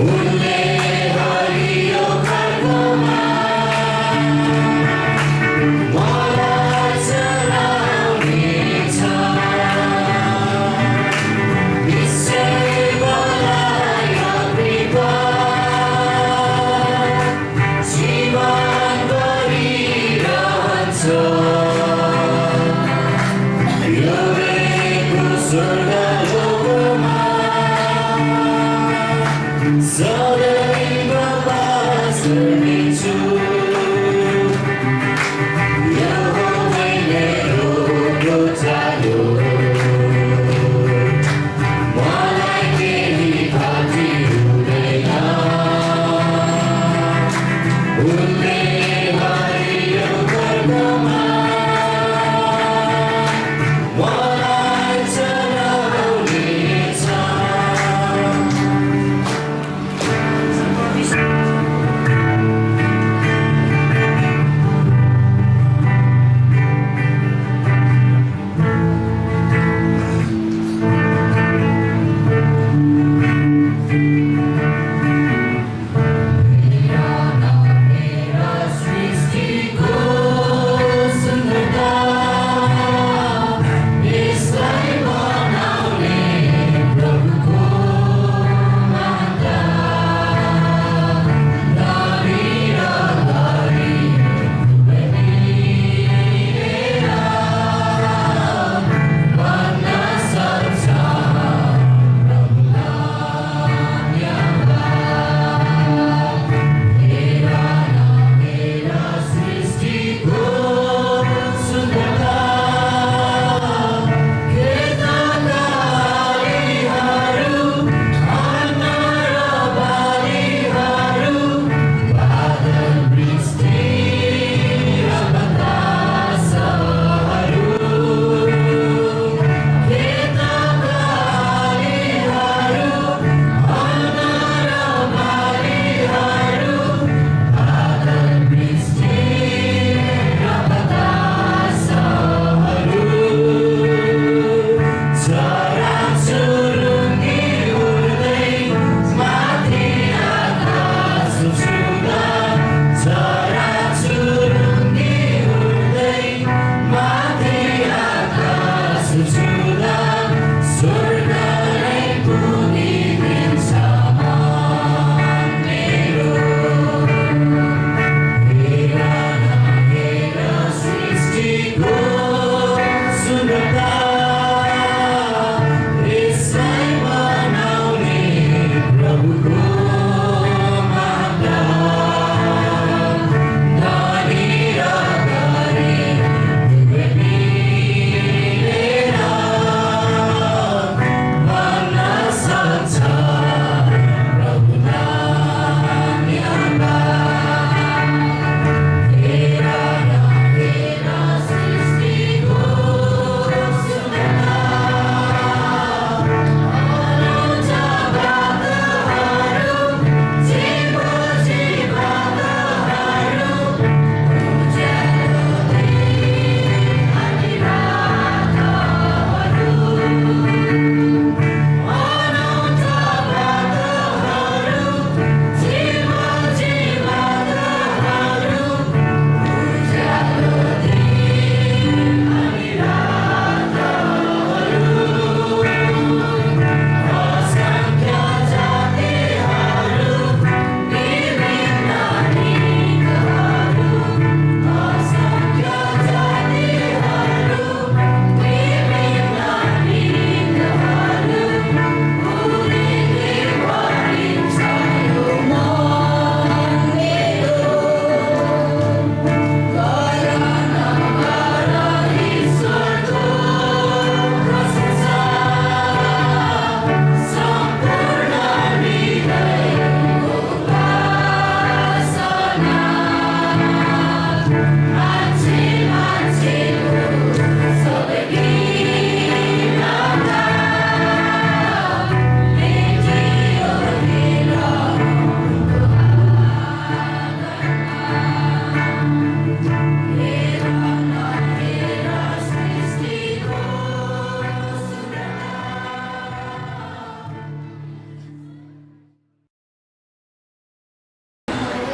उनले हरियो घरकोमा मलाई चलाउनेछ। विश्वैभरलाई कृपा जीवनभरि रहन्छ। यो बेको स्वर्गलोकमा सधैँ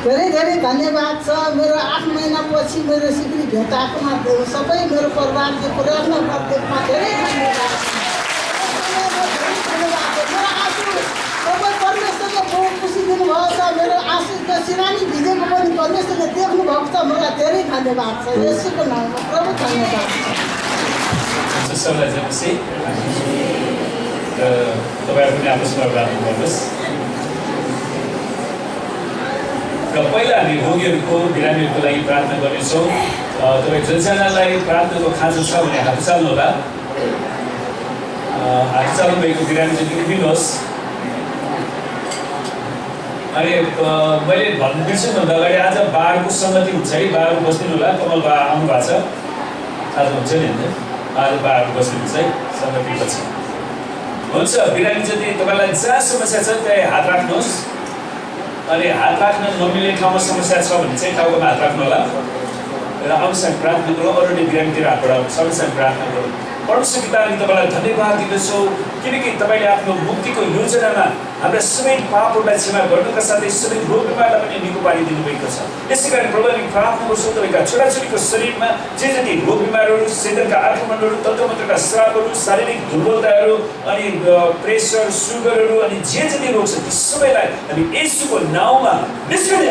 धेरै धेरै धन्यवाद छ। मेरो 8 महिनापछि मेरो सिक्री भेटाएकोमा सबै मेरो परिवारले पुरानो प्रत्येकमा धेरै धन्यवाद छ। मेरो आँसु सबै परमेश्वरले बहुत खुसी दिनुभएको छ। मेरो आँसुको सिरानी भिजेको पनि परमेश्वरले देख्नुभएको छ। मलाई धेरै धन्यवाद छ। येशूको नाममा प्रभु धन्यवाद छ। सबैलाई जमसी तपाईहरु पनि आपसमा प्रार्थना गर्नुहोस्। र पहिला हामी रोगीहरूको बिरामीहरूको लागि प्रार्थना गर्नेछौँ। तपाईँ जतिजनालाई प्रार्थनाको खाँचो छ भने हात चाल्नु होला। हात चाल्नु भएको बिरामी चाहिँ उभिनुहोस्। अनि मैले भन्नु बिर्सिनुभन्दा अगाडि आज बारको सङ्गति हुन्छ है। बार बस्दिनु होला। कमल बा आउनु भएको छ। आज हुन्छ नि होइन? आज बार बस्दिनुहुन्छ है सङ्गतिपछि। हुन्छ बिरामी जति तपाईँलाई जहाँ समस्या छ त्यहाँ हात राख्नुहोस्। अनि हात राख्न नमिल्ने ठाउँमा समस्या छ भने चाहिँ टाउकोमा हात राख्नु होला। र अवश्य प्रार्थना गरौँ। अरूले बिरामीतिर हात बढाउनु सबैसँग प्रार्थना गरौँ। परमेश्वर पिता हामी तपाईँलाई धन्यवाद दिँदछौँ किनकि तपाईँले आफ्नो मुक्तिको योजनामा हाम्रा सबै पापहरूलाई क्षमा गर्नुका साथै सबै रोग बिमारलाई पनि निको पारिदिनु भएको छ। यसै कारण प्रभु हामी प्रार्थना गर्छौँ तपाईँका छोराछोरीको शरीरमा जे जति रोग बिमारहरू, शैतानका आक्रमणहरू, तन्त्रमन्त्रका श्रापहरू, शारीरिक दुर्बलताहरू, अनि प्रेसर, सुगरहरू अनि जे जति रोग छ ती सबैलाई हामी येशूको नाउँमा निस्कने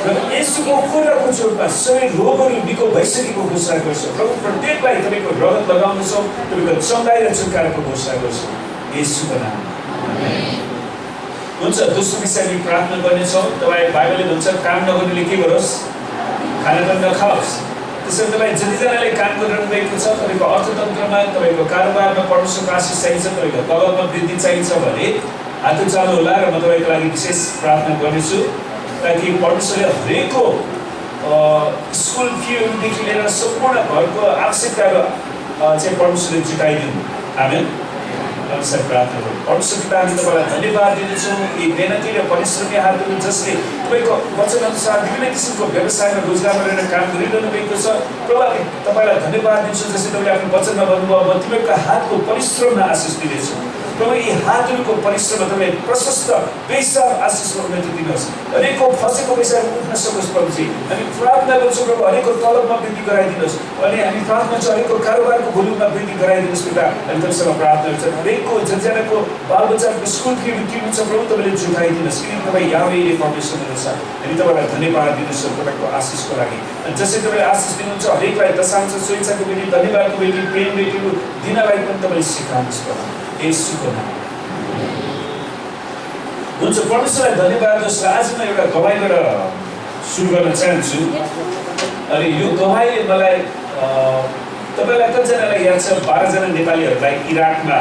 र येशूको खुट्टाको चोटमा सबै रोगहरू निको भइसकेको घोषणा गर्छौँ। प्रभु प्रत्येकलाई तपाईँको रगत लगाउनेछौँ। तपाईँको चङ्गाई र छुटकाराको घोषणा गर्छौँ येशूको नाममा। हुन्छ दोस्रो विषय हामी प्रार्थना गर्नेछौँ। तपाईँ बाइबलले भन्छ काम नगर्नेले के गरोस्? खाना पनि नखाओस्। त्यसैले तपाईँ जतिजनाले काम गरिरहनु भएको छ तपाईँको अर्थतन्त्रमा, तपाईँको कारोबारमा परमेश्वरको आशिष चाहिन्छ, तपाईँको तलबमा वृद्धि चाहिन्छ भने हात चाल्नु होला र म तपाईँको लागि विशेष प्रार्थना गर्नेछु ताकि परमेश्वरले हरेकको स्कुल फीदेखि लिएर सम्पूर्ण घरको आवश्यकताहरू चाहिँ परमेश्वरले जुटाइदिनु। आमेन। अनुसार प्रार्थना गरौँ। परमेश्वर पिता हामी तपाईँलाई धन्यवाद दिँदछौँ यी मेहनती र परिश्रमी हातहरू जसले तपाईँको वचन अनुसार विभिन्न किसिमको व्यवसायमा रोजगारमा रहेर काम गरिरहनु भएको छ। प्रभु हामी तपाईँलाई धन्यवाद दिन्छौँ जसले तपाईँले आफ्नो वचनमा भन्नुभयो म तिमीहरूको हातको परिश्रममा आशिष दिनेछु। प्रभु यी हातहरूको परिश्रममा तपाईँ प्रशस्त पैसा आशिषको उन्नति दिनुहोस्। हरेकको फसेको पैसाहरू उठ्न सकोस् प्रभुजी। हामी प्रार्थना गर्छौँ प्रभु हरेकको तलबमा वृद्धि गराइदिनुहोस्। अनि हामी प्रार्थना गर्छौँ हरेकको कारोबारको भोल्युममा वृद्धि गराइदिनुहोस् पिता। अनि तपाईँसँग प्रार्थना गर्छौँ हरेकको जतिजनाको बालबच्चाको स्कुल फीहरू तिर्नु छ प्रभु तपाईँले जुटाइदिनुहोस् किनकि तपाईँ यावेले परमेश्वर हुनुहुन्छ। हामी तपाईँलाई धन्यवाद दिँदछौँ तपाईँको आशिषको लागि। अनि जसरी तपाईँले आशिष दिनुहुन्छ हरेकलाई दशांश स्वेच्छाको बेटी धन्यवादको बेटी प्रेम बेटीहरू दिनलाई पनि तपाईँले सिकाउनुहोस् प्रभु येशूको नाममा। हुन्छ परमेश्वरलाई धन्यवाद दोस्रो। आज म एउटा गवाईबाट सुरु गर्न चाहन्छु। अनि यो गवाईले मलाई तपाईँलाई कतिजनालाई याद छ 12 जना नेपालीहरूलाई इराकमा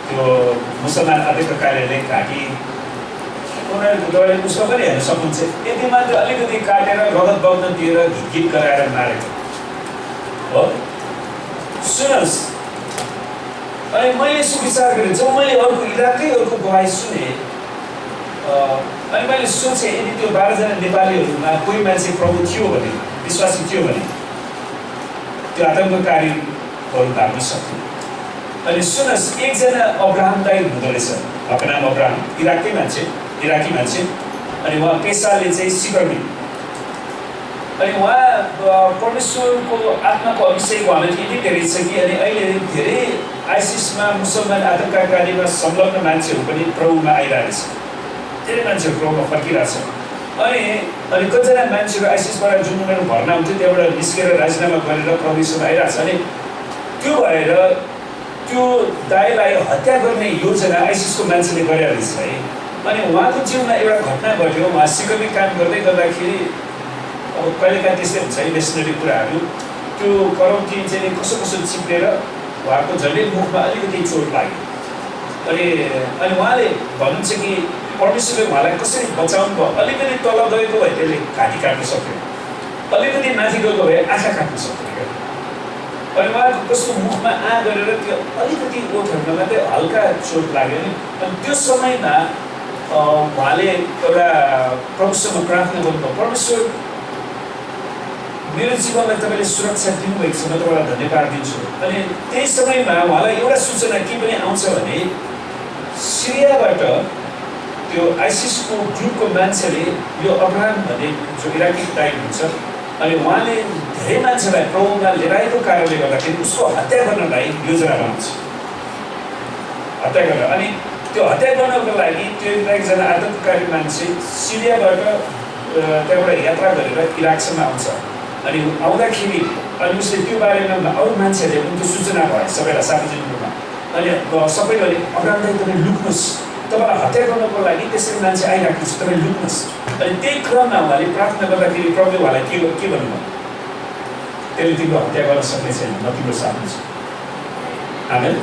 त्यो मुसलमान आतङ्ककारीहरूले घाँटी उनीहरूको दबाईले उसमा पनि हेर्न सक्नुहुन्छ। यति मात्र अलिकति काटेर रगत बग्न दिएर घिट गराएर मारेको हो। सुन्नुहोस् अनि मैले यसो विचार गरेँ जब मैले अर्को इराकैहरूको गवाई सुने अनि मैले सोचेँ यदि त्यो 12 जना नेपालीहरूमा कोही मान्छे प्रभु थियो भने विश्वासी थियो भने त्यो आतङ्ककारीहरू भाग्न सक्थ्यो। अनि सुन्नुहोस् एकजना अब्राहम दाइ हुँदो रहेछ। उहाँको नाम अब्राहम इराकी मान्छे अनि उहाँ पेसाले चाहिँ सिकर्मी। अनि उहाँ परमेश्वरको आत्माको अभिषेक उहाँलाई यति धेरै छ कि अनि अहिले धेरै आइसिसमा मुसलमान आतङ्ककारीमा संलग्न मान्छेहरू पनि प्रभुमा आइरहेको छ। धेरै मान्छेहरू प्रभुमा फर्किरहेछ। अनि कतिजना मान्छेहरू आइसिसबाट जुन उनीहरू भर्ना हुन्थ्यो त्यहाँबाट निस्केर राजीनामा गरेर प्रभुमा आइरहेछ। अनि त्यो भएर त्यो दाइलाई हत्या गर्ने योजना आइसिसको मान्छेले गरेर रहेछ है। अनि उहाँको जीवनमा एउटा घटना घट्यो। उहाँ सिकर्मी काम गर्दै गर्दाखेरि अब कहिलेकाहीँ त्यस्तै हुन्छ इन्भेस्टनरी कुराहरू त्यो करौटी चाहिँ कसो चिप्लेर उहाँको झन्डै मुखमा अलिकति चोट लाग्यो। अनि उहाँले भन्नुहुन्छ कि परमेश्वरले उहाँलाई कसरी बचाउनु भयो। अलिकति तल गएको भए त्यसले घाँटी काट्न सक्यो, अलिकति माथि गएको भए आँखा काट्न सक्यो। अनि उहाँको कस्तो मुखमा गरेर त्यो अलिकति ओठहरूमा मात्रै हल्का चोट लाग्यो नि। अनि त्यो समयमा उहाँले एउटा प्रभुसँग प्रार्थना गर्नुभयो परमेश्वर मेरो जीवनलाई तपाईँले सुरक्षा दिनुभएको छ म तपाईँलाई धन्यवाद दिन्छु। अनि त्यही समयमा उहाँलाई एउटा सूचना के पनि आउँछ भने सिरियाबाट त्यो आइसिसको ग्रुपको मान्छेले यो अब्राहम भन्ने जो इराकी टाइप हुन्छ अनि उहाँले धेरै मान्छेलाई प्रभुमा लिएर आएको कारणले गर्दाखेरि उसको हत्या गर्नलाई योजना बनाउँछ हत्या गर्न अनि त्यो हत्या गर्नको लागि त्यो एकजना आतङ्ककारी मान्छे सिरियाबाट त्यहाँबाट यात्रा गरेर इराकसम्म आउँछ अनि आउँदाखेरि अनि उसले त्यो बारेमा अरू मान्छेहरूले उनको सूचना भयो सबैलाई सार्वजनिक रूपमा अनि सबैले अब्राहम दाइ तपाईँ लुक्नुहोस् तपाईँलाई हत्या गर्नको लागि त्यसरी मान्छे आइराख्नु छ तपाईँ लुक्नुहोस् अनि त्यही क्रममा उहाँले प्रार्थना गर्दाखेरि प्रभुले उहाँलाई के भन्नुभयो त्यसले तिम्रो हत्या गर्न सक्ने छैन म तिम्रो साथमा छु आमेन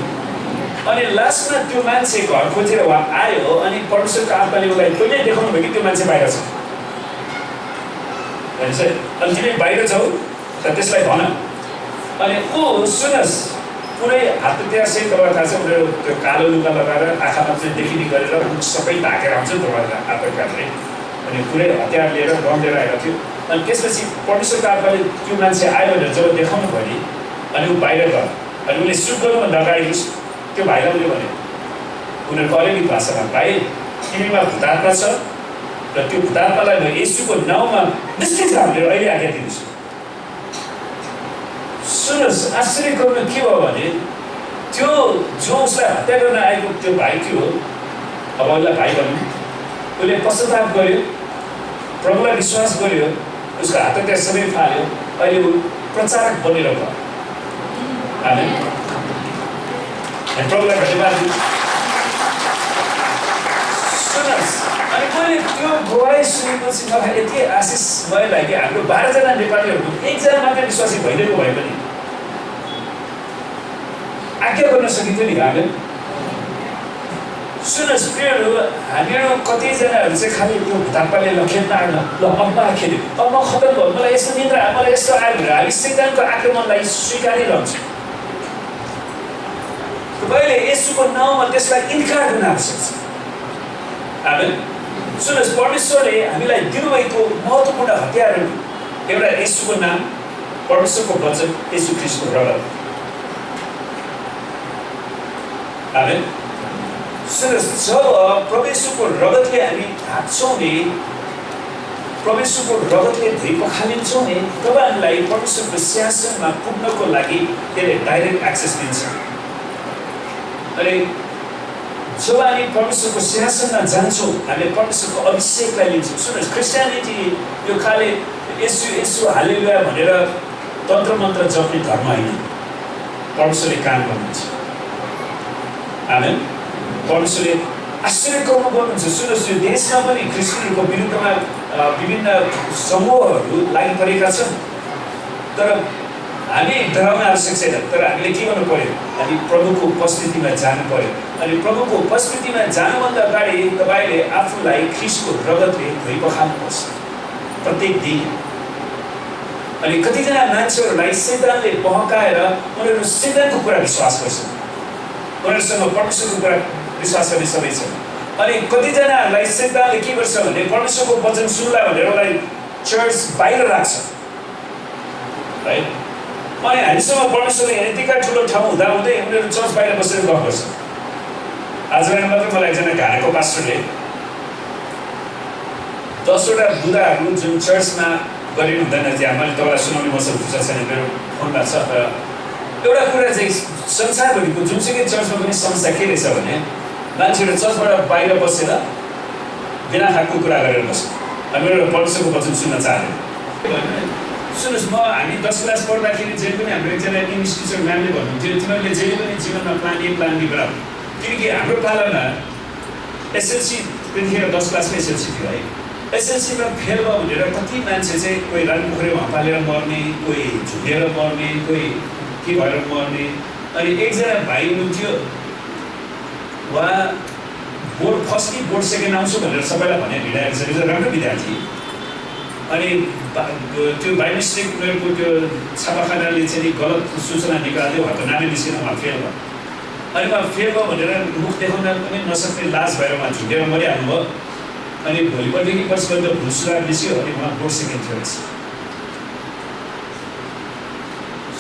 अनि लास्टमा त्यो मान्छे घर खोजेर उहाँ आयो अनि परमेश्वरको आत्माले उसलाई कहिले देखाउनु भयो कि त्यो मान्छे बाहिर छ अनि तिमी बाहिर छौ र त्यसलाई भन अनि ऊ सुनस् पुरै हात त्यहाँसै तपाईँलाई थाहा छ उनीहरू त्यो कालो लुगा लगाएर आँखामा चाहिँ देखिने गरेर मुख सबै ढाकेर आउँछ तपाईँलाई आतङ्कहरूले अनि पुरै हतियार लिएर गन लिएर आएको थियो अनि त्यसपछि परमेश्वरको आत्माले त्यो मान्छे आयो भनेर जब देखाउनु भयो अनि ऊ बाहिर गयो अनि उसले सुट गर्नुभन्दा अगाडि त्यो भाइलाई उसले भन्यो उनीहरूको अलिकति भाषामा भाइ तिमीमा भूतात्मा छ र त्यो भूतात्मालाई म येशूको नाउँमा निश्चित हामीले अहिले आज्ञा दिन्छु सुन्नुहोस् आश्चर्य गर्नु के भयो भने त्यो जो उसलाई हत्या गर्न आएको त्यो भाइ थियो अब उसलाई भाइ भन्नु उसले पश्चाताप गर्यो प्रभुलाई विश्वास गर्यो उसको हात त्यहाँ सबै फाल्यो अहिले ऊ प्रचारक बनेर गयो आमेन प्रभुलाई धन्यवाद दिन्छु सुन्नुहोस् अनि मैले त्यो गवाई सुनेपछि मलाई यति आशिषमय लाग्यो हाम्रो 12 जना नेपालीहरूको एकजना मात्रै विश्वासी भइदिएको भए पनि आज्ञा गर्न सकिन्थ्यो नि हामीले सुन्नुहोस् प्रियहरू हामीहरू कतिजनाहरू चाहिँ खालि त्यो भूतात्माले लखेल्न आएन ल अम्मा खेल्यो अम्मा खतम भयो मलाई यस्तो निन्द्रा मलाई यस्तो आयो भनेर हामी शैतानको आक्रमणलाई स्वीकारिरहन्छ तपाईँले येशूको नाउँमा त्यसलाई इन्कार गर्न आवश्यक छ आमेन सुन्नुहोस् परमेश्वरले हामीलाई दिनुभएको महत्त्वपूर्ण हतियारहरू एउटा येशूको नाम परमेश्वरको वचन येशू ख्रीष्टको रगत आमेन सुन्नुहोस् जब परमेश्वरको रगतले हामी ढाक्छौँ नि परमेश्वरको रगतले धोइ पखालिन्छौँ नि तब हामीलाई परमेश्वरको सिंहासनमा पुग्नको लागि त्यसले डाइरेक्ट एक्सेस दिन्छ अनि जब हामी परमेश्वरको सिंहासनमा जान्छौँ हामीले परमेश्वरको अभिषेकलाई लिन्छौँ सुन्नुहोस् क्रिस्टियानिटी यो खालि यसु यसु हालेलुया भनेर तन्त्र मन्त्र जप्ने धर्म होइन परमेश्वरले काम गर्नुहुन्छ आमेन परमेश्वरले आश्चर्य गर्नुहुन्छ सुन्नुहोस् यो देशमा पनि क्रिस्चियनहरूको विरुद्धमा विभिन्न समूहहरू लागि परेका छन् तर हामी डराउन आवश्यक छैन तर हामीले के गर्नु पर्यो हामी प्रभुको उपस्थितिमा जानु पर्यो अनि प्रभुको उपस्थितिमा जानुभन्दा अगाडि तपाईँले आफूलाई ख्रीष्टको रगतले धोइ पखाल्नुपर्छ प्रत्येक दिन अनि कतिजना मान्छेहरूलाई शैतानले बहकाएर उनीहरू शैतानको कुरा विश्वास गर्छन् उनीहरूसँग परमेश्वरको कुरा विश्वास गर्ने सबै छन् अनि कतिजनाहरूलाई शैतानले के गर्छ भने परमेश्वरको वचन सुन्ला भनेर उसलाई चर्च बाहिर राख्छ है अनि हामीसँग परमेश्वरले यतिका ठुलो ठाउँ हुँदाहुँदै उनीहरू चर्च बाहिर बसेर गफ गर्छ आज बिहान मात्रै मलाई एकजना घानेको पास्टरले 10वटा बुदाहरू जुन चर्चमा गरिनु हुँदैन चाहिँ मैले तपाईँलाई सुनाउने मसँग फुर्सद छैन मेरो फोनमा छ तर एउटा कुरा चाहिँ संसारभरिको जुनसुकै चर्चमा पनि समस्या के रहेछ भने मान्छेहरू चर्चबाट बाहिर बसेर बिना खाएको कुरा गरेर बस्छ अनि मेरो परमेश्वरको वचन सुन्न चाहँदैन सुन्नुहोस् म हामी 10 क्लास पढ्दाखेरि जे पनि हाम्रो एकजना इङ्ग्लिस टिचर म्यामले भन्नुहुन्थ्यो तिमीहरूले जे पनि जीवनमा प्लान ए प्लान बी गराऊ किनकि हाम्रो पालामा एसएलसी त्यतिखेर 10 क्लासमै एसएलसी थियो है एसएलसीमा फेल भयो भनेर कति मान्छे चाहिँ कोही रानपोखरीमा हम्पालेर मर्ने कोही झुलेर मर्ने कोही के भएर मर्ने अनि एकजना भाइ हुनुहुन्थ्यो उहाँ बोर्ड फर्स्ट कि बोर्ड सेकेन्ड आउँछु भनेर सबैलाई भने भिडाएको छ राम्रो विद्यार्थी अनि त्यो बाई मिस्टेक उनीहरूको त्यो छापाखानाले चाहिँ गलत सूचना निकाल्यो उहाँको नामै निस्केर उहाँ फेल भयो अनि उहाँ फेल भयो भनेर मुख देखाउन पनि नसक्ने लाज भएर उहाँ झुकेर मरिहाल्नु भयो अनि भोलिपल्टदेखि पछि त भुल सुधार निस्क्यो अनि उहाँ बोर्ड सेकेन्ड थियो रहेछ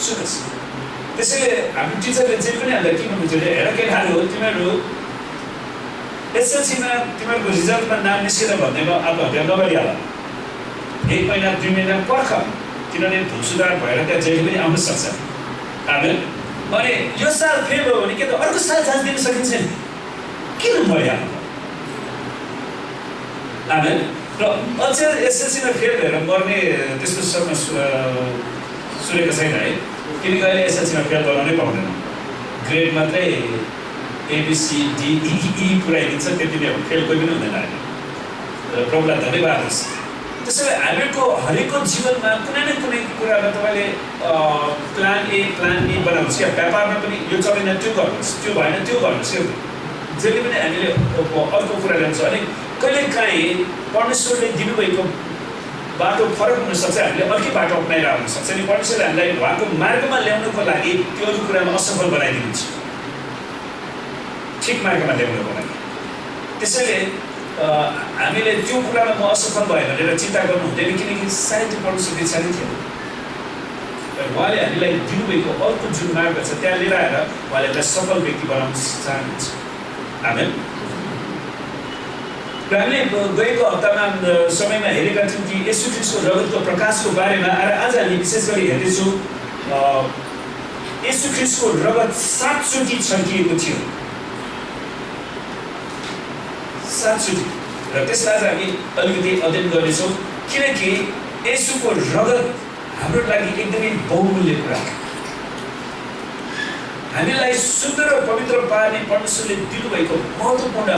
सुन्नुहोस् त्यसैले हाम्रो टिचरले जे पनि हामीलाई के भन्नुहुन्थ्यो भने हेर केटाहरू तिमीहरू एसएलसीमा तिमीहरूको रिजल्टमा नाम निस्केन भन्दैमा आत्महत्या नगरिहाल। 1 महिना 2 महिना पर्ख, किनभने भूल सुधार भएर त्यहाँ जहिले पनि आउन सक्छ। आमेन। अनि यो साल फेल भयो भने के त अर्को साल चान्स दिन सकिन्छ नि, किन मरिहाल्नु? आमेन। र अझै एसएलसीमा फेल भएर मर्ने त्यस्तो समय सुनेको छैन है, किनकि अहिले एसएलसीमा फेल गराउनै पाउँदैन। ग्रेड मात्रै ABCDEE पुऱ्याइदिन्छ, त्यति नै हो, फेल कोही पनि हुँदैन अहिले। र प्रभुलाई धन्यवाद होस्। त्यसैले हामीहरूको हरेकको जीवनमा कुनै न कुनै कुरामा तपाईँले प्लान A प्लान B बनाउनुहोस् क्या। व्यापारमा पनि यो चलेन त्यो गर्नुहोस्, त्यो भएन त्यो गर्नुहोस्। यो जहिले पनि हामीले अर्को कुरा ल्याउँछ। अनि कहिलेकाहीँ परमेश्वरले दिनुभएको बाटो फरक हुनसक्छ, हामीले अर्कै बाटो अप्नाइरहेको हुनसक्छ। अनि परमेश्वरले हामीलाई उहाँको मार्गमा ल्याउनुको लागि त्यो अरू कुरामा असफल बनाइदिनुहुन्छ, ठिक मार्गमा ल्याउनुको लागि। त्यसैले हामीले त्यो कुरामा म असफल भयो भनेर चिन्ता गर्नु हुँदैन, किनकि सायद त्यो परमेश्वरको इच्छा नै थियो। उहाँले हामीलाई दिनुभएको अर्को जुन मार्ग छ त्यहाँ लिएर आएर उहाँले हामीलाई सफल व्यक्ति बनाउन चाहनुहुन्छ। आमेन। र हामीले गएको हप्तामा समयमा हेरेका थियौँ कि येशू ख्रीष्टको रगतको प्रकाशको बारेमा। र आज हामी विशेष गरी हेर्दैछौँ येशू ख्रीष्टको रगत 7 चोटि छर्किएको थियो, 7 चोटि। र त्यसलाई आज हामी अलिकति अध्ययन गर्नेछौँ, किनकि येशूको रगत हाम्रो लागि एकदमै बहुमूल्य कुरा हो। हामीलाई शुद्ध र पवित्र पार्ने परमेश्वरले दिनुभएको महत्त्वपूर्ण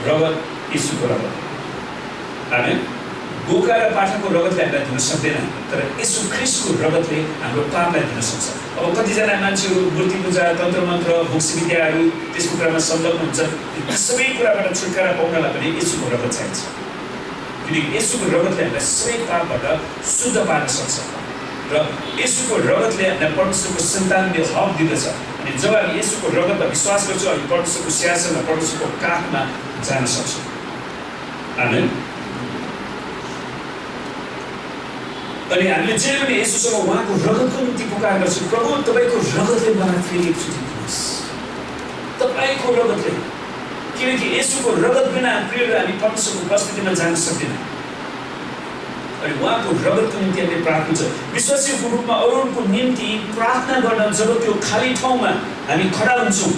रगत येशूको रगत। आमेन। बोका र पाठाको रगतले हामीलाई दिन सक्दैन, तर येशू ख्रीष्टको रगतले हाम्रो पापलाई दिन सक्छ। अब कतिजना मान्छेहरू मूर्ति पूजा, तन्त्र मन्त्र, भोक्सी विद्याहरू त्यसको कुरामा संलग्न हुन्छ। ती सबै कुराबाट छुटकारा पाउनलाई पनि येशूको रगत चाहिन्छ, किनकि येशूको रगतले हामीलाई सबै पापबाट शुद्ध पार्न सक्छ। र येशूको रगतले हामीलाई परमेश्वरको सन्तानले हक दिँदछ। अनि जब हामी येशूको रगतमा विश्वास गर्छौँ, हामी परमेश्वरको सिंहासनमा, परमेश्वरको काखमा जान सक्छौँ। आमेन। अनि हामीले जे पनि येशूसँग उहाँको रगतको निम्ति पुकार गर्छौँ, प्रभु तपाईँको रगतले मलाई फेरि एकचोटि दिनुहोस्, तपाईँको रगतले। किनकि येशूको रगत बिना प्रिय हामी परमेश्वरको उपस्थितिमा जान सक्दैनौँ। अनि उहाँको रगतको निम्ति हामीले प्रार्थना छ। विश्वासीको रूपमा अरूको निम्ति प्रार्थना गर्न जब त्यो खाली ठाउँमा हामी खडा हुन्छौँ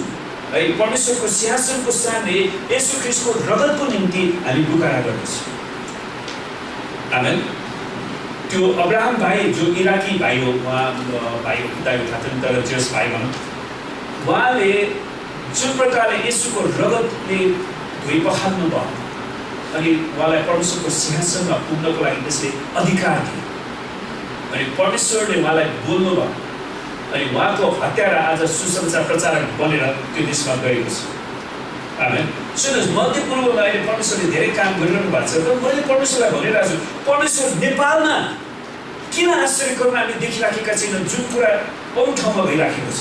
है, परमेश्वरको सिंहासनको सामने येशू ख्रीष्टको रगतको निम्ति हामी पुकार गर्दछौँ। आमेन। त्यो अब्राहम भाइ जो इराकी भाइ हो, उहाँ भाइ हो पिता थाहा छैन, तर जेस भाइ भनौँ, उहाँले जुन प्रकारले येशूको रगतले धोइ पखाल्नु भयो अनि उहाँलाई परमेश्वरको सिंहासनमा पुग्नको लागि त्यसले अधिकार दियो। अनि परमेश्वरले उहाँलाई बोल्नु भयो अनि उहाँको हत्यारा आज सुसमाचार प्रचारक बनेर त्यो देशमा गएको छ। आमेन। सुन्नुहोस्, मध्यपूर्वमा अहिले परमेश्वरले धेरै काम गरिरहनु भएको छ। तर मैले परमेश्वरलाई भनिरहेको छु, परमेश्वर नेपालमा किन आश्चर्यकर्म हामी देखिराखेका छैनौँ, जुन कुरा अरू ठाउँमा भइराखेको छ।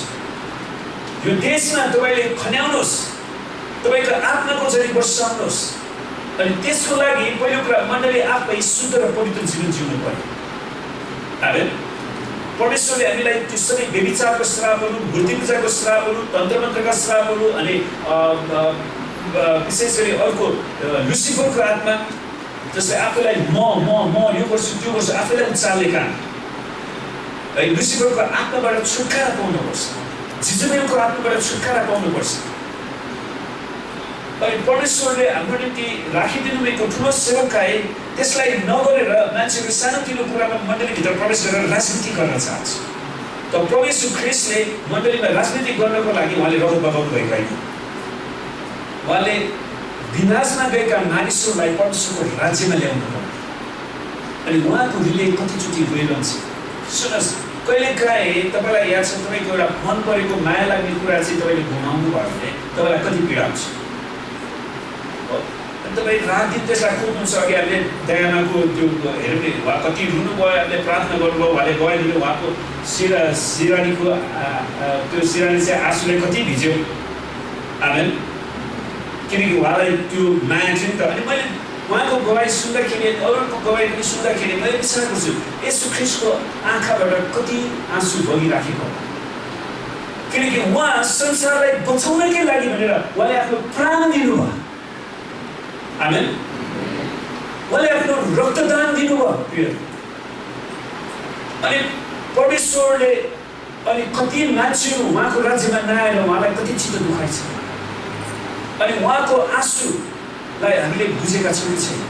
यो देशमा तपाईँले खन्याउनुहोस्, तपाईँको आत्माको जरी बसाउनुहोस्। अनि त्यसको लागि पहिलो कुरा मण्डली आफै शुद्ध र पवित्र जीवन जिउनु पर्यो। आमेन। परमेश्वरले हामीलाई त्यो सबै व्यभिचारको श्रापहरू, मूर्ति पूजाको श्रापहरू, तन्त्र मन्त्रका श्रापहरू, अनि विशेष गरी अर्को लुसिफरको आत्मा जसले आफूलाई म यो गर्छु त्यो गर्छु आफैलाई उचाल्ने काम है, लुसिफरको आत्माबाट छुटकारा पाउनुपर्छ, जिजमेलको आत्माबाट छुटकारा पाउनुपर्छ। अनि परमेश्वरले हाम्रो निम्ति राखिदिनु भएको ठुलो सेवकाई त्यसलाई नगरेर मान्छेहरू सानोतिनो कुरामा मण्डलीभित्र प्रवेश गरेर राजनीति गर्न चाहन्छ। तर प्रभु येशू ख्रीष्टले मण्डलीमा राजनीति गर्नको लागि उहाँले रगत बगाउनु भएको होइन। उहाँले विनाशमा गएका मानिसहरूलाई परमेश्वरको राज्यमा ल्याउनु पर्यो। अनि उहाँको हृदय कतिचोटि रोइरहन्छ। सुन्नुहोस्, कहिलेकाहीँ तपाईँलाई याद छ, तपाईँको एउटा मन परेको माया लाग्ने कुरा चाहिँ तपाईँले गुमाउनु भयो भने तपाईँलाई कति पीडा हुन्छ। तपाईँ रात दिन त्यसलाई खोज्नुहुन्छ। अघि हामीले दयामाको त्यो हेर्ने उहाँ कति रुनुभयो, हामीले प्रार्थना गर्नुभयो, उहाँले गइदिनु, उहाँको सिरानीको त्यो सिरानी चाहिँ आँसुले कति भिज्यो। आमेन। किनकि उहाँलाई त्यो माया थियो नि त। अनि मैले उहाँको गवाई सुन्दाखेरि, अरूको गवाई पनि सुन्दाखेरि मैले विचार गर्छु, येशू ख्रीष्टको आँखाबाट कति आँसु बगिराखेको। किनकि उहाँ संसारलाई बचाउनकै लागि भनेर उहाँले आफ्नो प्राण दिनुभयो। आमेन। उहाँले आफ्नो रक्तदान दिनुभयो प्रिय। अनि परमेश्वरले अनि कति मान्छेहरू उहाँको राज्यमा नआएर उहाँलाई कति चित्त दुखाइ छ। अनि उहाँको आँसुलाई हामीले बुझेका छौँ कि छैन।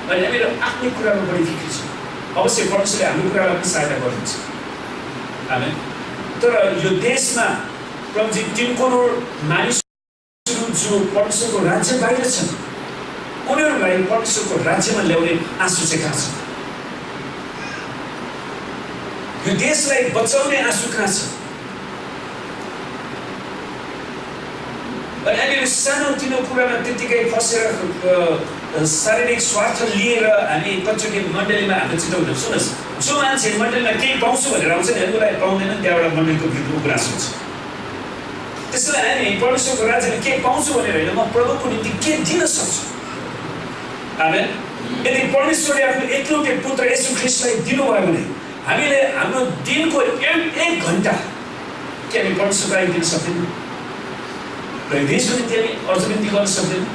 अनि हामीहरू आफ्नै कुरामा बढी फिक्री छौँ। अवश्य परमेश्वरले हाम्रो कुरालाई पनि सहायता गर्नुहुन्छ। आमेन। तर यो देशमा प्रभुजी 3 करोड मानिसहरू जो परमेश्वरको राज्य बाहिर छन् उनीहरूलाई परमेश्वरको राज्यमा ल्याउने आँसु चाहिँ कहाँ छ? यो देशलाई बचाउने आँसु कहाँ छ? अनि हामीहरू सानोतिनो कुरामा त्यतिकै फसेर शारीरिक स्वार्थ लिएर हामी कतिचोटि मण्डलीमा हाम्रो चित्त हुँदैन। सुन्नुहोस्, जो मान्छे मण्डलीमा केही पाउँछु भनेर आउँछ नि उसलाई पाउँदैन, त्यहाँबाट मण्डलीको विरुद्धमा गुनास हुन्छ। त्यसैले हामी परमेश्वरको राज्यमा के पाउँछु भनेर होइन, म प्रभुको निम्ति के दिन सक्छु। आमेन। यदि परमेश्वरले आफ्नो एकलौटे पुत्र येशू ख्रीष्टलाई दिनुभयो भने हामीले हाम्रो दिनको 1 घण्टा के हामी परमेश्वरको लागि दिन सक्दैनौँ? र देशको निम्ति हामी अझ बिन्ती गर्न सक्दैनौँ?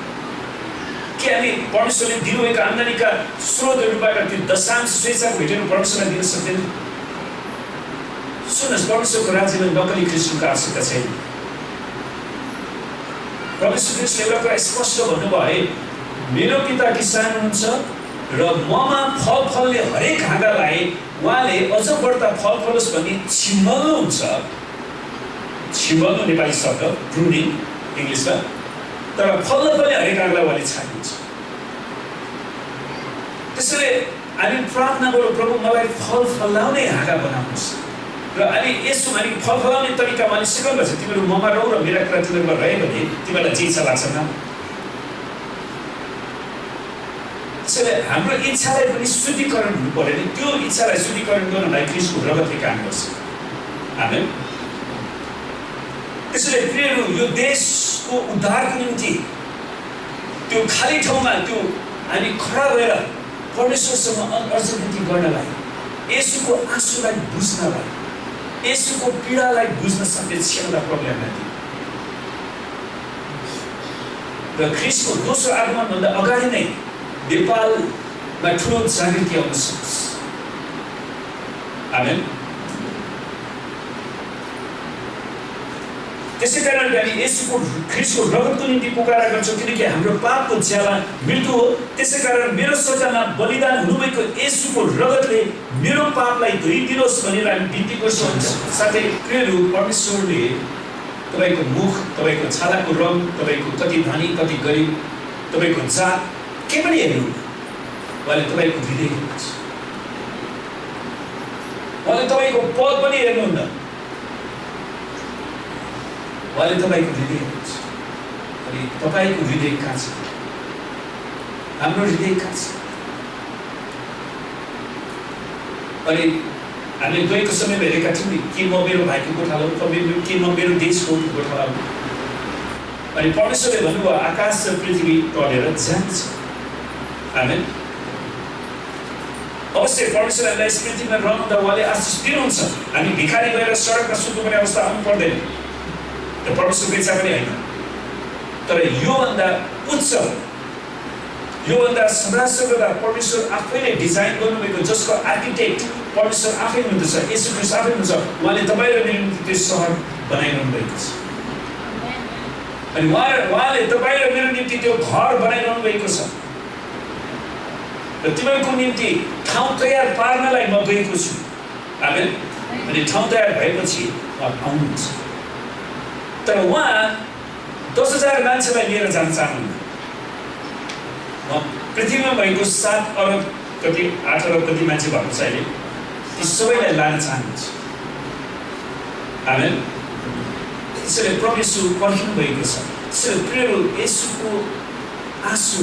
के हामी परमेश्वरले दिनुभएका आम्दानीका स्रोतहरूबाट त्यो दशांश स्वेच्छाको भेटहरू परमेश्वरलाई दिन सक्दैनौँ? सुन्नुहोस्, परमेश्वरको राज्यमा नकली ख्रीष्टको आवश्यकता छैन। परमेश्वर ख्रीष्टले एउटा कुरा स्पष्ट भन्नुभयो है, मेरो पिता किसान हुनुहुन्छ र ममा फल फल्ने हरेक हाँगालाई उहाँले अझ बढ्ता फल फलोस् भन्ने छिम्बल्नु हुन्छ। छिम्बल्नु नेपाली शब्द, प्रुनिङ इङ्ग्लिसमा। तर फल्न पनि हरेक हाँगालाई उहाँले छाड्नुहुन्छ। त्यसैले हामी प्रार्थना गरौँ, प्रभु मलाई फल फलाउने हाँगा बनाउनुहोस्। र अनि यसो हामी फल फलाउने तरिका मैले सिकाउनु छ। तिमीहरू ममा रह र मेरा कुरा तिमीहरूमा रह्यो भने तिमीहरूलाई जे इच्छा लाग्छ न। त्यसैले हाम्रो इच्छालाई पनि शुद्धिकरण हुनु पर्यो नि। त्यो इच्छालाई शुद्धिकरण गर्नलाई ख्रीष्टको रगतले काम गर्छ। आमेन। त्यसैले प्रियहरू, यो देशको उद्धारको निम्ति त्यो खाली ठाउँमा त्यो हामी खडा भएर परमेश्वरसँग अर्ज विन्ती गर्नलाई, येशूको आँसुलाई बुझ्नलाई, येशूको पीडालाई बुझ्न सक्ने क्षमता प्रभुले हामीलाई दियो। र ख्रीष्टको दोस्रो आगमनभन्दा अगाडि नै नेपालमा ठुलो जागृति आउन सकोस्। आमेन। त्यसै कारणले हामी येशूको ख्रीष्टको रगतको निम्ति पुकारा गर्छौँ, किनकि हाम्रो पापको ज्याला मृत्यु हो। त्यसै कारण मेरो सट्टामा बलिदान हुनुभएको येशूको रगतले मेरो पापलाई धोइदिनुहोस् भनेर हामी बिन्ती गर्छौँ। साथै प्रियहरू, परमेश्वरले तपाईँको मुख, तपाईँको छालाको रङ, तपाईँको कति धनी कति गरिब, तपाईँको जात के पनि हेर्नुहुन्न। उहाँले तपाईँको हृदय हेर्नुहुन्छ। उहाँले तपाईँको पद पनि हेर्नुहुन्न। उहाँले तपाईँको हृदय हेर्नुहुन्छ। अनि तपाईँको हृदय कहाँ छ? हाम्रो हृदय कहाँ छ? अनि हामीले गएको समयमा हेरेका थियौँ नि, कि म मेरो भाइको गोठालो, कि म मेरो देशको गोठालो। अनि परमेश्वरले भन्नुभयो आकाश र पृथ्वी टलेर जान्छ। आमेन। अवश्य परमेश्वर हामीलाई यस पृथ्वीमा रहँदा उहाँले आशिष दिनुहुन्छ। हामी भिखारी गएर सडकमा सुत्नुपर्ने अवस्था आउनु पर्दैन। र परमेश्वरको इच्छा पनि होइन। तर योभन्दा उच्च, योभन्दा सदासर्वदा परमेश्वर आफैले डिजाइन गर्नुभएको, जसको आर्किटेक्ट परमेश्वर आफै हुनुहुन्छ, येशू ख्रीष्ट आफै हुनुहुन्छ। उहाँले तपाईँ र मेरो निम्ति त्यो सहर बनाइरहनु भएको छ। अनि उहाँले तपाईँ र मेरो निम्ति त्यो घर बनाइरहनु भएको छ। र तिमीहरूको निम्ति ठाउँ तयार पार्नलाई म गएको छु। आमेन। अनि ठाउँ तयार भएपछि आउनुहुन्छ। तर उहाँ 10,000 मान्छेलाई लिएर जान चाहनुहुन्न। पृथ्वीमा भएको 7 अरब कति 8 अरब कति मान्छे भएको छ अहिले, ती सबैलाई लान चाहनुहुन्छ। आमेन। त्यसैले परमेश्वर पर्खिनु भएको छ। त्यसैले प्रियहरू, येशूको आँसु,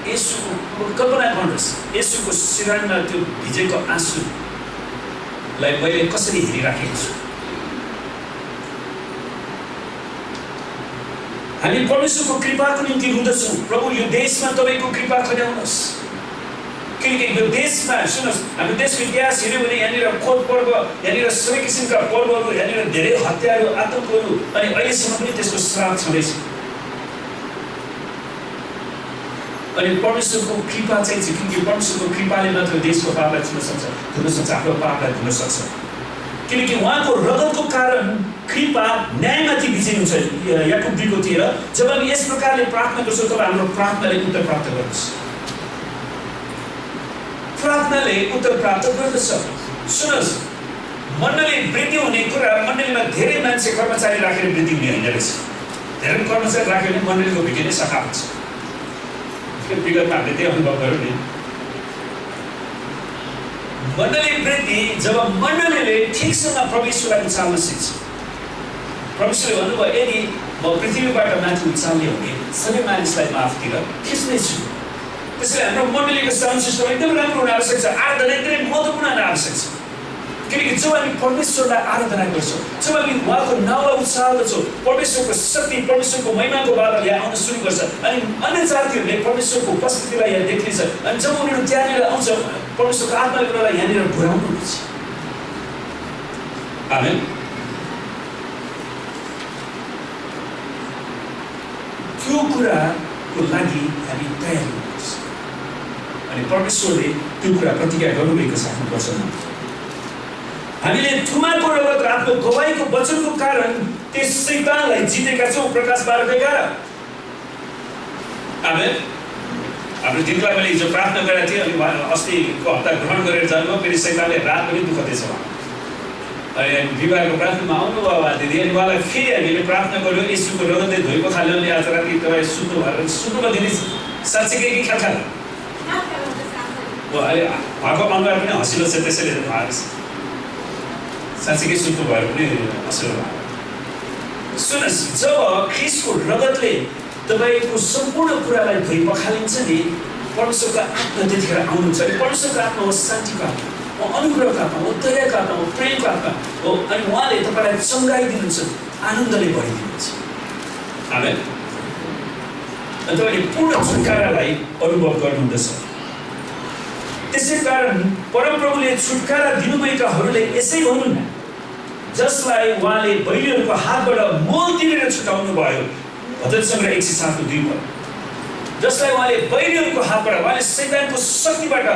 येशूको कल्पना गर्नुहोस्, येशूको शिरानमा त्यो भिजेको आँसुलाई मैले कसरी हेरिराखेको छु। हामी परमेश्वरको कृपाको निम्ति रुँदछौँ। प्रभु, यो देशमा तपाईँको कृपा खन्याउनुहोस्। किनकि यो देशमा सुन्नुहोस्, हाम्रो देशको इतिहास हेऱ्यो भने यहाँनिर खोज पर्व, यहाँनिर सबै किसिमका पर्वहरू, यहाँनिर धेरै हत्याहरू, आतङ्कहरू, अनि अहिलेसम्म पनि त्यसको श्राप छँदैछ। अनि परमेश्वरको कृपा चाहिँ छ, किनकि परमेश्वरको कृपाले मात्र देशको पापलाई धुन सक्छ, आफ्नो पापलाई धुन सक्छ। किनकि उहाँको रगतको कारण कृपा न्यायमाथि विजय हुन्छ। याकुब 2:13 जब हामी यस प्रकारले प्रार्थना गर्छौँ तब हाम्रो प्रार्थनाले उत्तर प्राप्त गर्दछ। प्रार्थनाले उत्तर प्राप्त गर्दछ। सुन्नुहोस्, मण्डली वृद्धि हुने कुरा, मण्डलीमा धेरै मान्छे कर्मचारी राखेर वृद्धि हुने होइन रहेछ। धेरै कर्मचारी राख्यो भने मण्डलीको भिडियो नै सफा हुन्छ। विगतमा हामीले त्यही अनुभव गऱ्यौँ नि। मण्डली वृद्धि जब मण्डलीले ठिकसँग परमेश्वरलाई उचाल्न सिक्छ। परमेश्वरले भन्नुभयो, यदि म पृथ्वीबाट माथि उचाल्ने हो भने सबै मानिसलाई माफतिर खिच्नेछु। त्यसैले हाम्रो मण्डलीको साउन्ड सिस्टम एकदम राम्रो हुन आवश्यक छ। आराधना एकदमै महत्त्वपूर्ण हुन आवश्यक छ। किनकि जब हामी परमेश्वरलाई आराधना गर्छौँ, जब हामी उहाँको नाउँलाई उचाल्दछौँ, परमेश्वरको शक्ति, परमेश्वरको महिमाको बादल यहाँ आउन सुरु गर्छ। अनि अन्य जातिहरूले परमेश्वरको उपस्थितिलाई यहाँ देख्नेछ। अनि जब उनीहरू त्यहाँनिर आउँछ, परमेश्वरको आत्माले उनीहरूलाई यहाँनिर घुराउनुहुन्छ। आमेन। त्यो कुराको लागि हामी तयार हुनुपर्छ। अनि परमेश्वरले त्यो कुरा प्रतिज्ञा गर्नुभएको छ आफ्नो वचनमा। हामीले थुमाको रगत र आफ्नो गवाईको वचनको कारण त्यस शैतानलाई जितेका छौँ। प्रकाश 12:11। आमेन। हाम्रो दिनलाई मैले हिजो प्रार्थना गरेको थिएँ। अनि अस्तिको हप्ता ग्रहण गरेर जानुभयो। फेरि शैतानले रात पनि दुःख दिएछ। अनि विवाहको प्रार्थनामा आउनुभयो उहाँ दिदी। अनि उहाँलाई फेरि हामीले प्रार्थना गऱ्यौँ, येशूको रगतले धोएको खाल्यो भने आज राति तपाईँ सुत्नु भएर सुत्नुमा दिने साँच्चीकै कि ख्याल अहिले उहाँको अनुहार पनि हँसिलो छ, त्यसैले भएको साँच्चीकै सुत्नु भएर पनि हँसिलो भएको। सुन्नुहोस्, जब ख्रिस्टको रगतले तपाईँको सम्पूर्ण कुरालाई धोइ पखालिन्छ नि, परमेश्वरको आत्मा त्यतिखेर आउनुहुन्छ। अनि परमेश्वरको आत्मा हो शान्तिको आत्मा, हो अनुग्रहको आत्मा, हो दयाको आत्मा, हो प्रेमको आत्मा हो। अनि उहाँले तपाईँलाई चङ्गाइदिनुहुन्छ, आनन्दले भरिदिनुहुन्छ। आमेन। अनि तपाईँले पूर्ण छुटकारालाई अनुभव गर्नुहुँदछ। त्यसै कारण परमप्रभुले छुटकारा दिनुभएकाहरूले यसै भन्नुहुन्न, जसलाई उहाँले बैरीहरूको हातबाट मोल तिरेर छुटाउनु भयो। भजन सङ्ग्रह 107:2। जसलाई उहाँले बैरीहरूको हातबाट, उहाँले शैतानको शक्तिबाट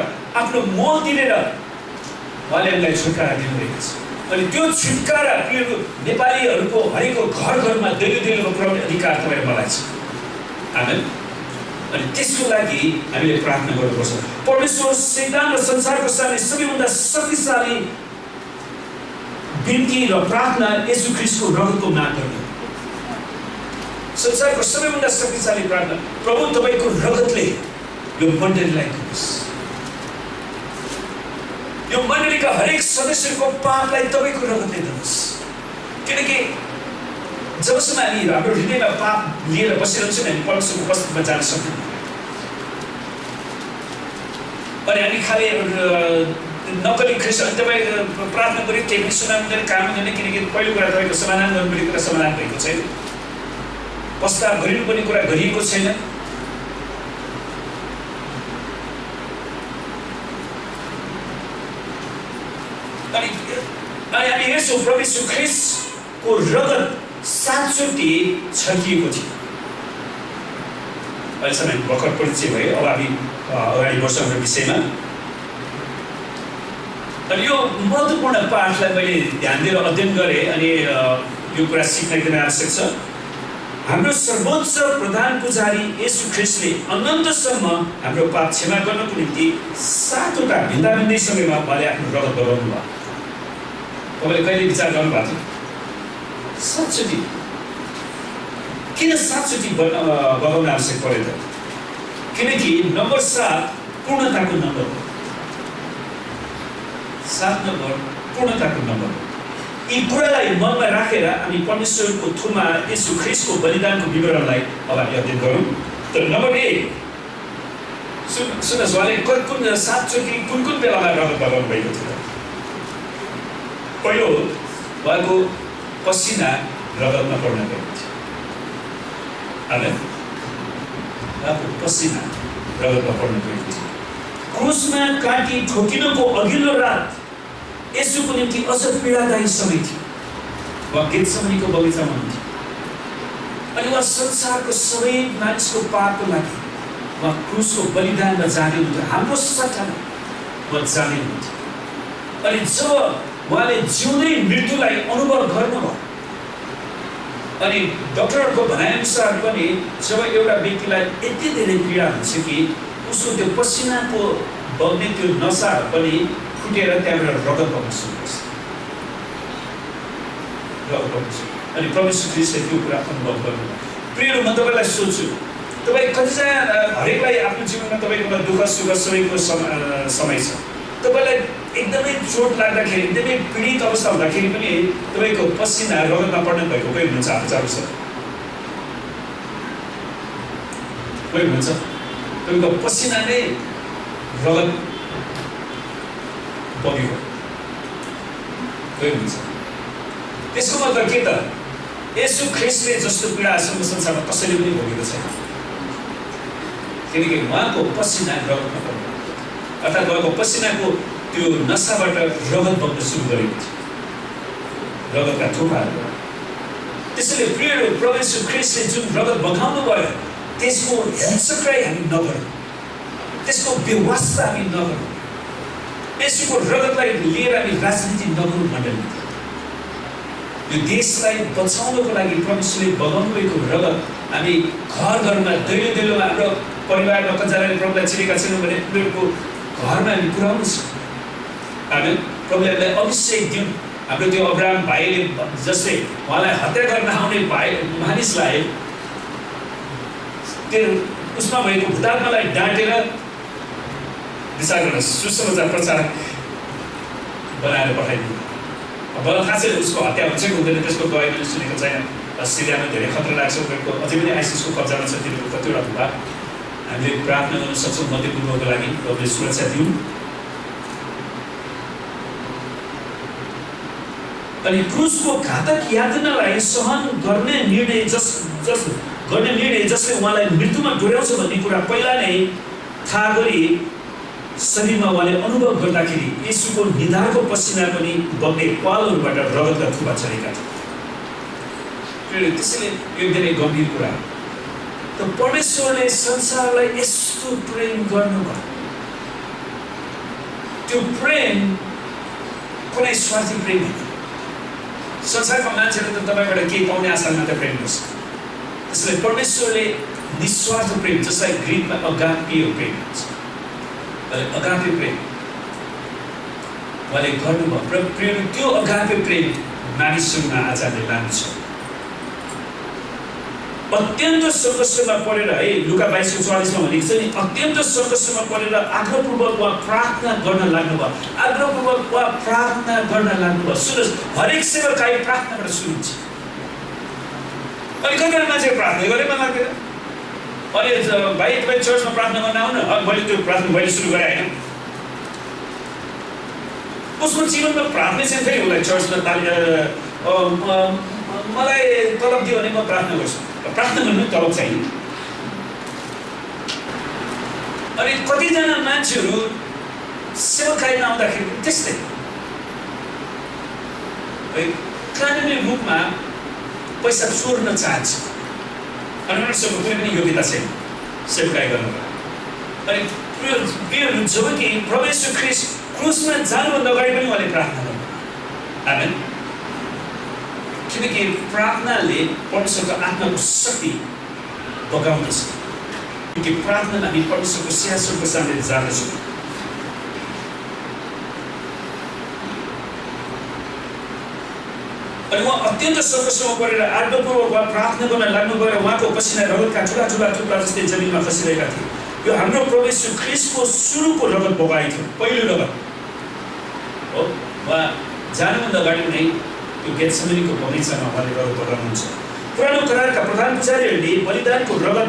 आफ्नो मोल तिरेर उहाँले हामीलाई छुटकारा दिनुभएको छ। अनि त्यो छुटकारा नेपालीहरूको हरेक घर घरमा दैलो पुर्याउने अधिकार तपाईँ मलाई छ। आमेन। अनि त्यसको लागि हामीले प्रार्थना गर्नुपर्छ। परमेश्वर शैतान र संसारको सामने सबैभन्दा शक्तिशाली बिन्ती र प्रार्थना येशू ख्रिस्टको रगतको माग गर्नु। संसारको सबैभन्दा शक्तिशाली प्रार्थना, प्रभु तपाईँको रगतले यो मण्डलीलाई धुनुहोस्। यो मण्डलीका हरेक सदस्यको पापलाई तपाईँको रगतले धुनुहोस्। किनकि जबसम्म हामी हाम्रो हृदयमा पाप लिएर बसिरहन्छौँ नि, हामी परमेश्वरको उपस्थितिमा जान सक्दैनौँ। अनि हामी खालि नक्कली ख्रिस्ट, अनि तपाईँ प्रार्थना गरी केही पनि सुनाउँदैन, काम हुँदैन। किनकि पहिलो कुरा तपाईँको समाधान गर्नुपर्ने कुरा समाधान भएको छैन, प्रस्ताव गरिनुपर्ने कुरा गरिएको छैन। अनि हामी हेर्छौँ प्रभु यीशु ख्रिस्टको रगत 7 चोटि छर्किएको थियो। अहिलेसम्म हामी भर्खर परिचय भयो। अब हामी अगाडि बढ्छौँ हाम्रो विषयमा। अनि यो महत्त्वपूर्ण पाठलाई मैले ध्यान दिएर अध्ययन गरेँ। अनि यो कुरा सिक्न एकदमै आवश्यक छ। हाम्रो सर्वोच्च प्रधान पुजारी येशू ख्रिस्टले अनन्तसम्म हाम्रो पाप क्षमा गर्नको निम्ति 7वटा भिन्दा भिन्दै समयमा उहाँले आफ्नो रगत बगाउनु भयो। तपाईँले कहिले विचार गर्नुभएको थियो 7 चोटि? किन 7 चोटि बगाउन आवश्यक पर्यो त? किनकि नम्बर 7 पूर्णताको नम्बर हो। 7 नम्बर पूर्णताको नम्बर हो। यी कुरालाई मनमा राखेर हामी परमेश्वरको थ्रुमा येशू ख्रिस्टको बलिदानको विवरणलाई अब हामी अध्ययन गरौँ। तर नम्बर 1, सुन्नुहोस्, उहाँले कुन 7 चोटि कुन बेलामा रगत बगाउनु भएको थियो? पहिलो उहाँको पसिना रगतमा पर्न गएको थियो। आमेन। उहाँको पसिना रगतमा पर्न गएको थियो। क्रुसमा काटी ठोकिनुको अघिल्लो रात येशूको निम्ति अझ पीडादायी समय थियो। उहाँ गेतसेमनीको बगैँचामा हुन्थ्यो। अनि उहाँ संसारको सबै मानिसको पापको लागि उहाँ क्रुसको बलिदानमा जाने हुन्थ्यो हाम्रो सट्टामा उहाँ जाने हुन्थ्यो। अनि जब उहाँले जिउँदै मृत्युलाई अनुभव गर्नुभयो, अनि डक्टरहरूको भनाइअनुसार पनि जब एउटा व्यक्तिलाई यति धेरै पीडा हुन्छ कि उसको त्यो पसिनाको बग्ने त्यो नसा पनि फुटेर त्यहाँबाट रगत बग्न सुरु गर्छ, रगत बग्न सुरु। अनि परमेश्वर ख्रीष्टले त्यो कुरा अनुभव गर्नुभयो। प्रियहरू, म तपाईँलाई सोध्छु, तपाईँ कतिजना हरेकलाई आफ्नो जीवनमा तपाईँकोमा दुःख सुख सबैको समय छ। तपाईँलाई एकदमै चोट लाग्दाखेरि, एकदमै पीडित अवस्था हुँदाखेरि पनि तपाईँको पसिना रगतमा पर्न भएको कोही हुनुहुन्छ? हात चालु छ? कोही हुनुहुन्छ? तपाईँको पसिना नै रगत बगेको कोही हुनुहुन्छ? त्यसको मतलब के त? यसु ख्रीष्टले जस्तो पीडा संसारमा कसैले पनि भोगेको छैन, किनकि उहाँको पसिना रगतमा पर्छ, अर्थात् उहाँको पसिनाको त्यो नसाबाट रगत बग्न सुरु गरेको थियो, रगतका थोपाहरू। त्यसैले प्रियहरू, परमेश्वर ख्रीष्टले जुन रगत बगाउनु भयो त्यसको हिंसक्राइ हामी नगरौँ, त्यसको व्यवस्था हामी नगरौँ, यसुको रगतलाई लिएर हामी राजनीति नगरौँ मण्डली। यो देशलाई बचाउनको लागि परमेश्वरले बगाउनु भएको रगत हामी घर घरमा दैलो दैलोमा, हाम्रो परिवारमा कतिजनाले प्रभुलाई चिनेका छैनौँ भने उनीहरूको घरमा हामी पुर्याउनु छ। हामी प्रभुले हामीलाई अभिषेक दिउँ। हाम्रो त्यो अब्राहम भाइले जसले उहाँलाई हत्या गर्न आउने भाइ मानिसलाई त्यो उसमा भएको भूतात्मालाई डाँटेर विचार गर्न सुसमाचार प्रचार बनाएर पठाइदिनु। मलाई थाहा छैन उसको हत्या हुन्छ कि हुँदैन, त्यसको गवाई मैले सुनेको छैन। सिरियामा धेरै खतरा लाग्छ, उनीहरूको अझै पनि आइसिसको कब्जामा छ तिनीहरूको कतिवटा भूभाग। हामीले प्रार्थना गर्न सक्छौँ मध्यपूर्वको लागि, प्रभुले सुरक्षा दिउँ। अनि क्रुसको घातक यातनालाई सहन गर्ने निर्णय जसले उहाँलाई मृत्युमा डोर्याउँछ भन्ने कुरा पहिला नै थाहा गरी शरीरमा उहाँले अनुभव गर्दाखेरि येशूको निधारको पसिना पनि बग्ने पालहरूबाट रगतका थुपा झरेका थिए। त्यसैले एकदमै गम्भीर कुरा हो। त परमेश्वरले संसारलाई यस्तो प्रेम गर्नुभयो, त्यो प्रेम कुनै स्वार्थी प्रेम होइन। संसारका मान्छेले त तपाईँबाट केही पाउने आशामा त प्रेम गर्छ। त्यसैले परमेश्वरले निस्वार्थ प्रेम, जसलाई ग्रीकमा अगापेयो प्रेम भन्छ, अगापे प्रेम उहाँले गर्नुभयो। प्रेम, त्यो अगापे प्रेम मानिसहरूमा आजले लाग्छ। अत्यन्त सङ्घर्षमा परेर, है लुका 22:44 भनेको छ नि, अत्यन्त सङ्घर्षमा परेर आग्रहपूर्वक वा प्रार्थना गर्न लाग्नुभयो, आग्रहपूर्वक वा प्रार्थना गर्न लाग्नुभयो। सुन्नुहोस्, हरेक सेवकाई प्रार्थनाबाट सुरु हुन्छ। अनि कतिजना मान्छे प्रार्थना गरेमा लाग्दैन। अनि भाइ तपाईँ चर्चमा प्रार्थना गर्न आउनु, मैले त्यो प्रार्थना मैले सुरु गरेँ होइन। उसको जीवनमा प्रार्थना चाहिँ फेरि उसलाई चर्चमा मलाई तलब दियो भने म प्रार्थना गर्छु। प्रार्थना गर्नु तलब चाहियो। अनि कतिजना मान्छेहरू सेवकाईमा आउँदाखेरि त्यस्तै कानुनी रूपमा पैसा चोर्न चाहन्छ, अनि उनीहरूसँग कुनै पनि योग्यता छैन सेवकाई गर्नको। अनि प्रियहरू, जब कि परमेश्वर ख्रीष्ट क्रुसमा जानुभन्दा अगाडि पनि उहाँले प्रार्थना गर्नुभयो। आमेन। किनकि प्रार्थनाले परमेश्वरको आत्माको शक्ति बगाउँदछ। किनकि प्रार्थनामा हामी परमेश्वरको सिंहासनको सामने जाँदछौँ। अनि उहाँ अत्यन्त सङ्घर्षमा परेर आग्रहपूर्वक उहाँ प्रार्थना गर्न लाग्नुभयो र उहाँको पसिना रगतका ठुला ठुला टुक्रा जस्तै जमिनमा खसिरहेका थिए। यो हाम्रो परमेश्वर ख्रीष्टको सुरुको रगत बगाइ थियो, पहिलो रगत हो। उहाँ जानुभन्दा अगाडि नै त्यो गेत्सेमनीको बगैँचामा उहाँले रगत बगाउनुहुन्छ। पुरानो करारका प्रधान पुजारीहरूले बलिदानको रगत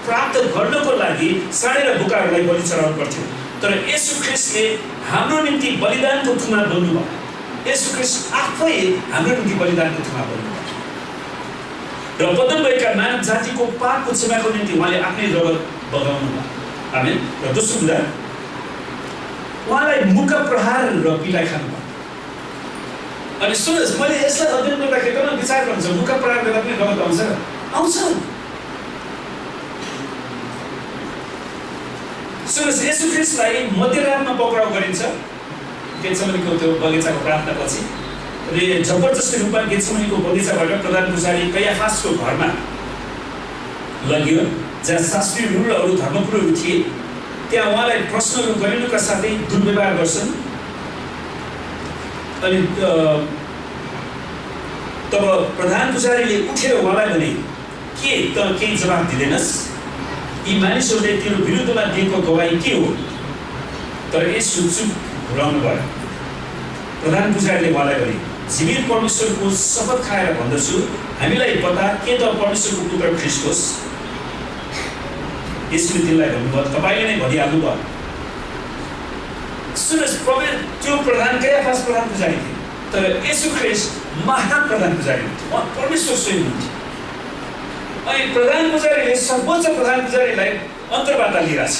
प्राप्त गर्नको लागि साँडेर बोकाहरूलाई बलि चढाउनु पर्थ्यो। तर येशू ख्रीष्टले हाम्रो निम्ति बलिदानको थुमा बन्नुभयो। येशू ख्रीष्ट आफै हाम्रो निम्ति बलिदानको थुमा बन्नुभयो र बदल भएका मानव जातिको पापको क्षमाको निम्ति उहाँले आफ्नै रगत बगाउनुभयो। आमेन। र दोस्रो कुरा, उहाँलाई मुका प्रहार र पिटाइ खानुभयो। अनि सुन्नुहोस्, मैले यसलाई अध्ययन गर्दाखेरि तपाईँ विचार गर्नुहुन्छ, मुका प्रहार गर्दा पनि रगत आउँछ र आउँछ। सुन्नुहोस्, येशू ख्रीष्टलाई मध्यरातमा पक्राउ गरिन्छ गेत्सेमनीको त्यो बगैँचाको प्रार्थनापछि र जबरजस्ती रूपमा गेत्सेमनीको बगैँचाबाट प्रधान पुजारी कैयाफासको घरमा लगियो, जहाँ शास्त्रीहरू र अरू धर्मगुरुहरू थिए। त्यहाँ उहाँलाई प्रश्नहरू गरिनुका साथै दुर्व्यवहार गर्छन्। अनि तब प्रधान पुजारीले उठेर उहाँलाई भने, के त केही जवाफ दिँदैनस्? यी मानिसहरूले तेरो विरुद्धमा दिएको गवाई के हो? तर यसो चुप रहनु भयो। प्रधान पुजारीले उहाँलाई भने, जीवित परमेश्वरको शपथ खाएर भन्दछु, हामीलाई पता के त परमेश्वरको पुत्र ख्रीष्ट होस्। यसले तिनलाई भन्नुभयो, तपाईँले नै भनिहाल्नु भयो। सुन्नुहोस्, त्यो प्रधान कैयाफास प्रधान पुजारी थिए, तर येशू ख्रीष्ट महान प्रधान पुजारी हुन्थ्यो, उहाँ परमेश्वर स्वयं हुन्थ्यो। अनि प्रधान पुजारीले सर्वोच्च प्रधान पुजारीलाई अन्तर्वार्ता लिइरहेछ।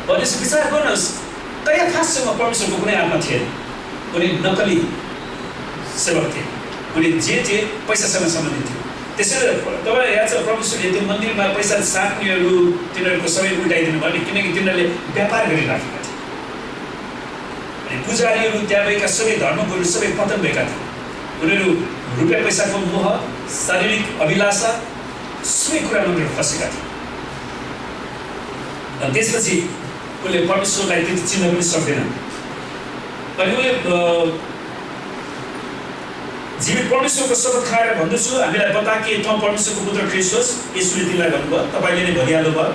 भनेपछि विचार गर्नुहोस्, कैयाफाससँग परमेश्वरको कुनै आत्मा थिएन। उनी नकली सेवक थिए, उनी जे पैसासँग सम्बन्धित थिए। त्यसैले तपाईँलाई याद छ, परमेश्वरले त्यो मन्दिरमा पैसा साट्नेहरू तिनीहरूको सबै उल्टाइदिनु भयो, किनकि तिनीहरूले व्यापार गरिराखेका थिए। अनि पुजारीहरू, त्यहाँ भएका सबै धर्मगुरुहरू सबै पतन भएका थिए। उनीहरू रुपियाँ पैसाको मोह, शारीरिक अभिलाषा, सबै कुरामा उनीहरू फँसेका थिए। अनि त्यसपछि उसले परमेश्वरलाई त्यति चिन्न पनि सक्दैन। अनि उसले जीवित परमेश्वरको शपथ खाएर भन्दछु, हामीलाई बता के त परमेश्वरको पुत्र ख्रीष्ट होस्। यसुले तिमीलाई भन्नुभयो, तपाईँले नै भनिहाल्नु भयो।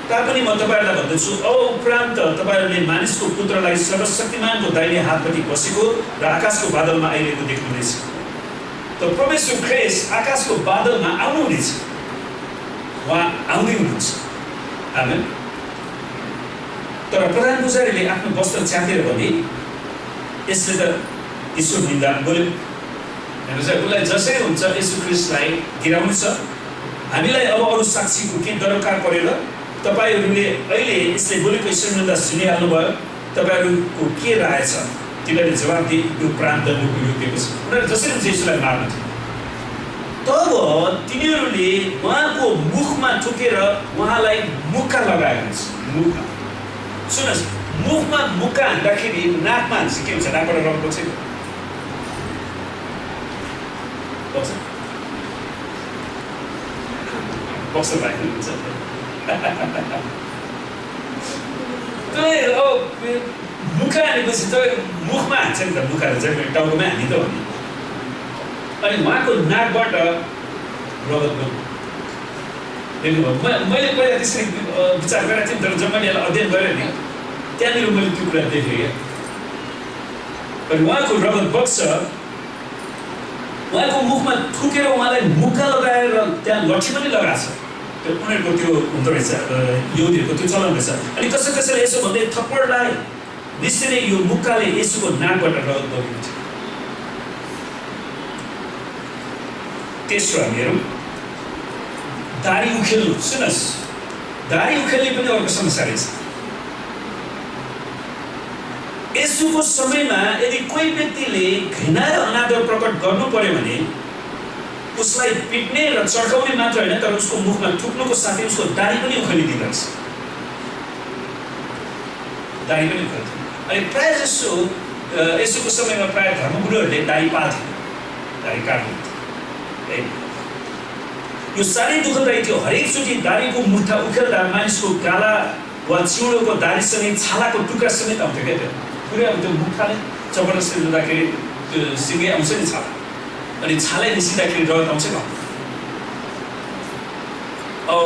तापनि म तपाईँहरूलाई भन्दछु, उपरान्त तपाईँहरूले मानिसको पुत्रलाई सर्वशक्तिमानको दाहिने हातपट्टि बसेको र आकाशको बादलमा आइरहेको देख्नुहुनेछ। त परमेश्वर ख्रीष्ट आकाशको बादलमा आउनुहुनेछ, उहाँ आउँदै हुनुहुन्छ। आमेन। तर प्रधान पुजारीले आफ्नो वस्त्र च्यातेर भने, यसले त ईश्वर निन्दा बोल्यो। उसलाई जसरी हुन्छ येशू ख्रीष्टलाई गिराउनु छ। हामीलाई अब अरू साक्षीको के दरकार परेर? तपाईँहरूले अहिले यसले बोलेको ईश्वर निन्दा सुनिहाल्नु भयो, तपाईँहरूको के राय छ? तिनीहरूले जवाब दिए, यो प्राण दण्डको योग्यको छ। उनीहरू जसरी हुन्छ यसुलाई मार्नु थियो। तब तिनीहरूले उहाँको मुखमा ठोकेर उहाँलाई मुक्का लगाएको हुन्छ। मुखमा सुन्नुहोस्, मुखमा मुक्का हान्दाखेरि नाकमा हान्छ के हुन्छ? नाकबाट रगत बग्छ। बक्स भएको हुन्छ। मुखा हानेपछि त मुखमा हान्छ नि त, मुखाले चाहिँ टाउकोमै हानि त हो नि। अनि उहाँको नाकबाट रगत बग्यो। मैले पहिला त्यसरी विचार गरेको थिएँ, तर जब मैले यसलाई अध्ययन गरेँ नि, त्यहाँनिर मैले त्यो कुरा देखेँ क्या। अनि उहाँको रगत बग्छ, उहाँको मुखमा थुकेर उहाँलाई मुक्का लगाएर त्यहाँ लट्ठी पनि लगाएको छ। त्यो उनीहरूको त्यो हुँदो रहेछ, यहुदीहरूको त्यो चलन रहेछ। अनि कसैले यसो भन्दै थप्पडलाई निश्चय नै यो मुक्काले यसोको नाकबाट रगत बगेको थियो। तेस्रो हामीहरू दाढी उखेल्नु। सुन्नुहोस्, दाढी उखेल्ने पनि अर्को समस्या रहेछ। यसुको समयमा यदि कोही व्यक्तिले घृणा र अनादर प्रकट गर्नु पर्यो भने उसलाई पिट्ने र चर्काउने मात्र होइन, तर उसको मुखमा थुक्नुको साथै उसको दाढी पनि उखेलिदिँदो रहेछ। दाढी पनि उखेल्थ्यो। अनि प्रायः जसो यसुको समयमा प्रायः धर्मगुरुहरूले दाढी पाल्थे, दाढी काट्नुहुन्थ्यो है। यो साह्रै दुःखदायी थियो। हरेकचोटि दाढीको मुठा उखेल्दा मानिसको गाला वा चिउडोको दाढीसँगै छालाको टुक्रा समेत आउँथ्यो क्या। त्यो पुरै अब त्यो मुखाले जबरजस्ती लुँदाखेरि त्यो सिँगै आउँछ नि छाला, अनि छालै निस्किँदाखेरि रगत आउँछ नि। अब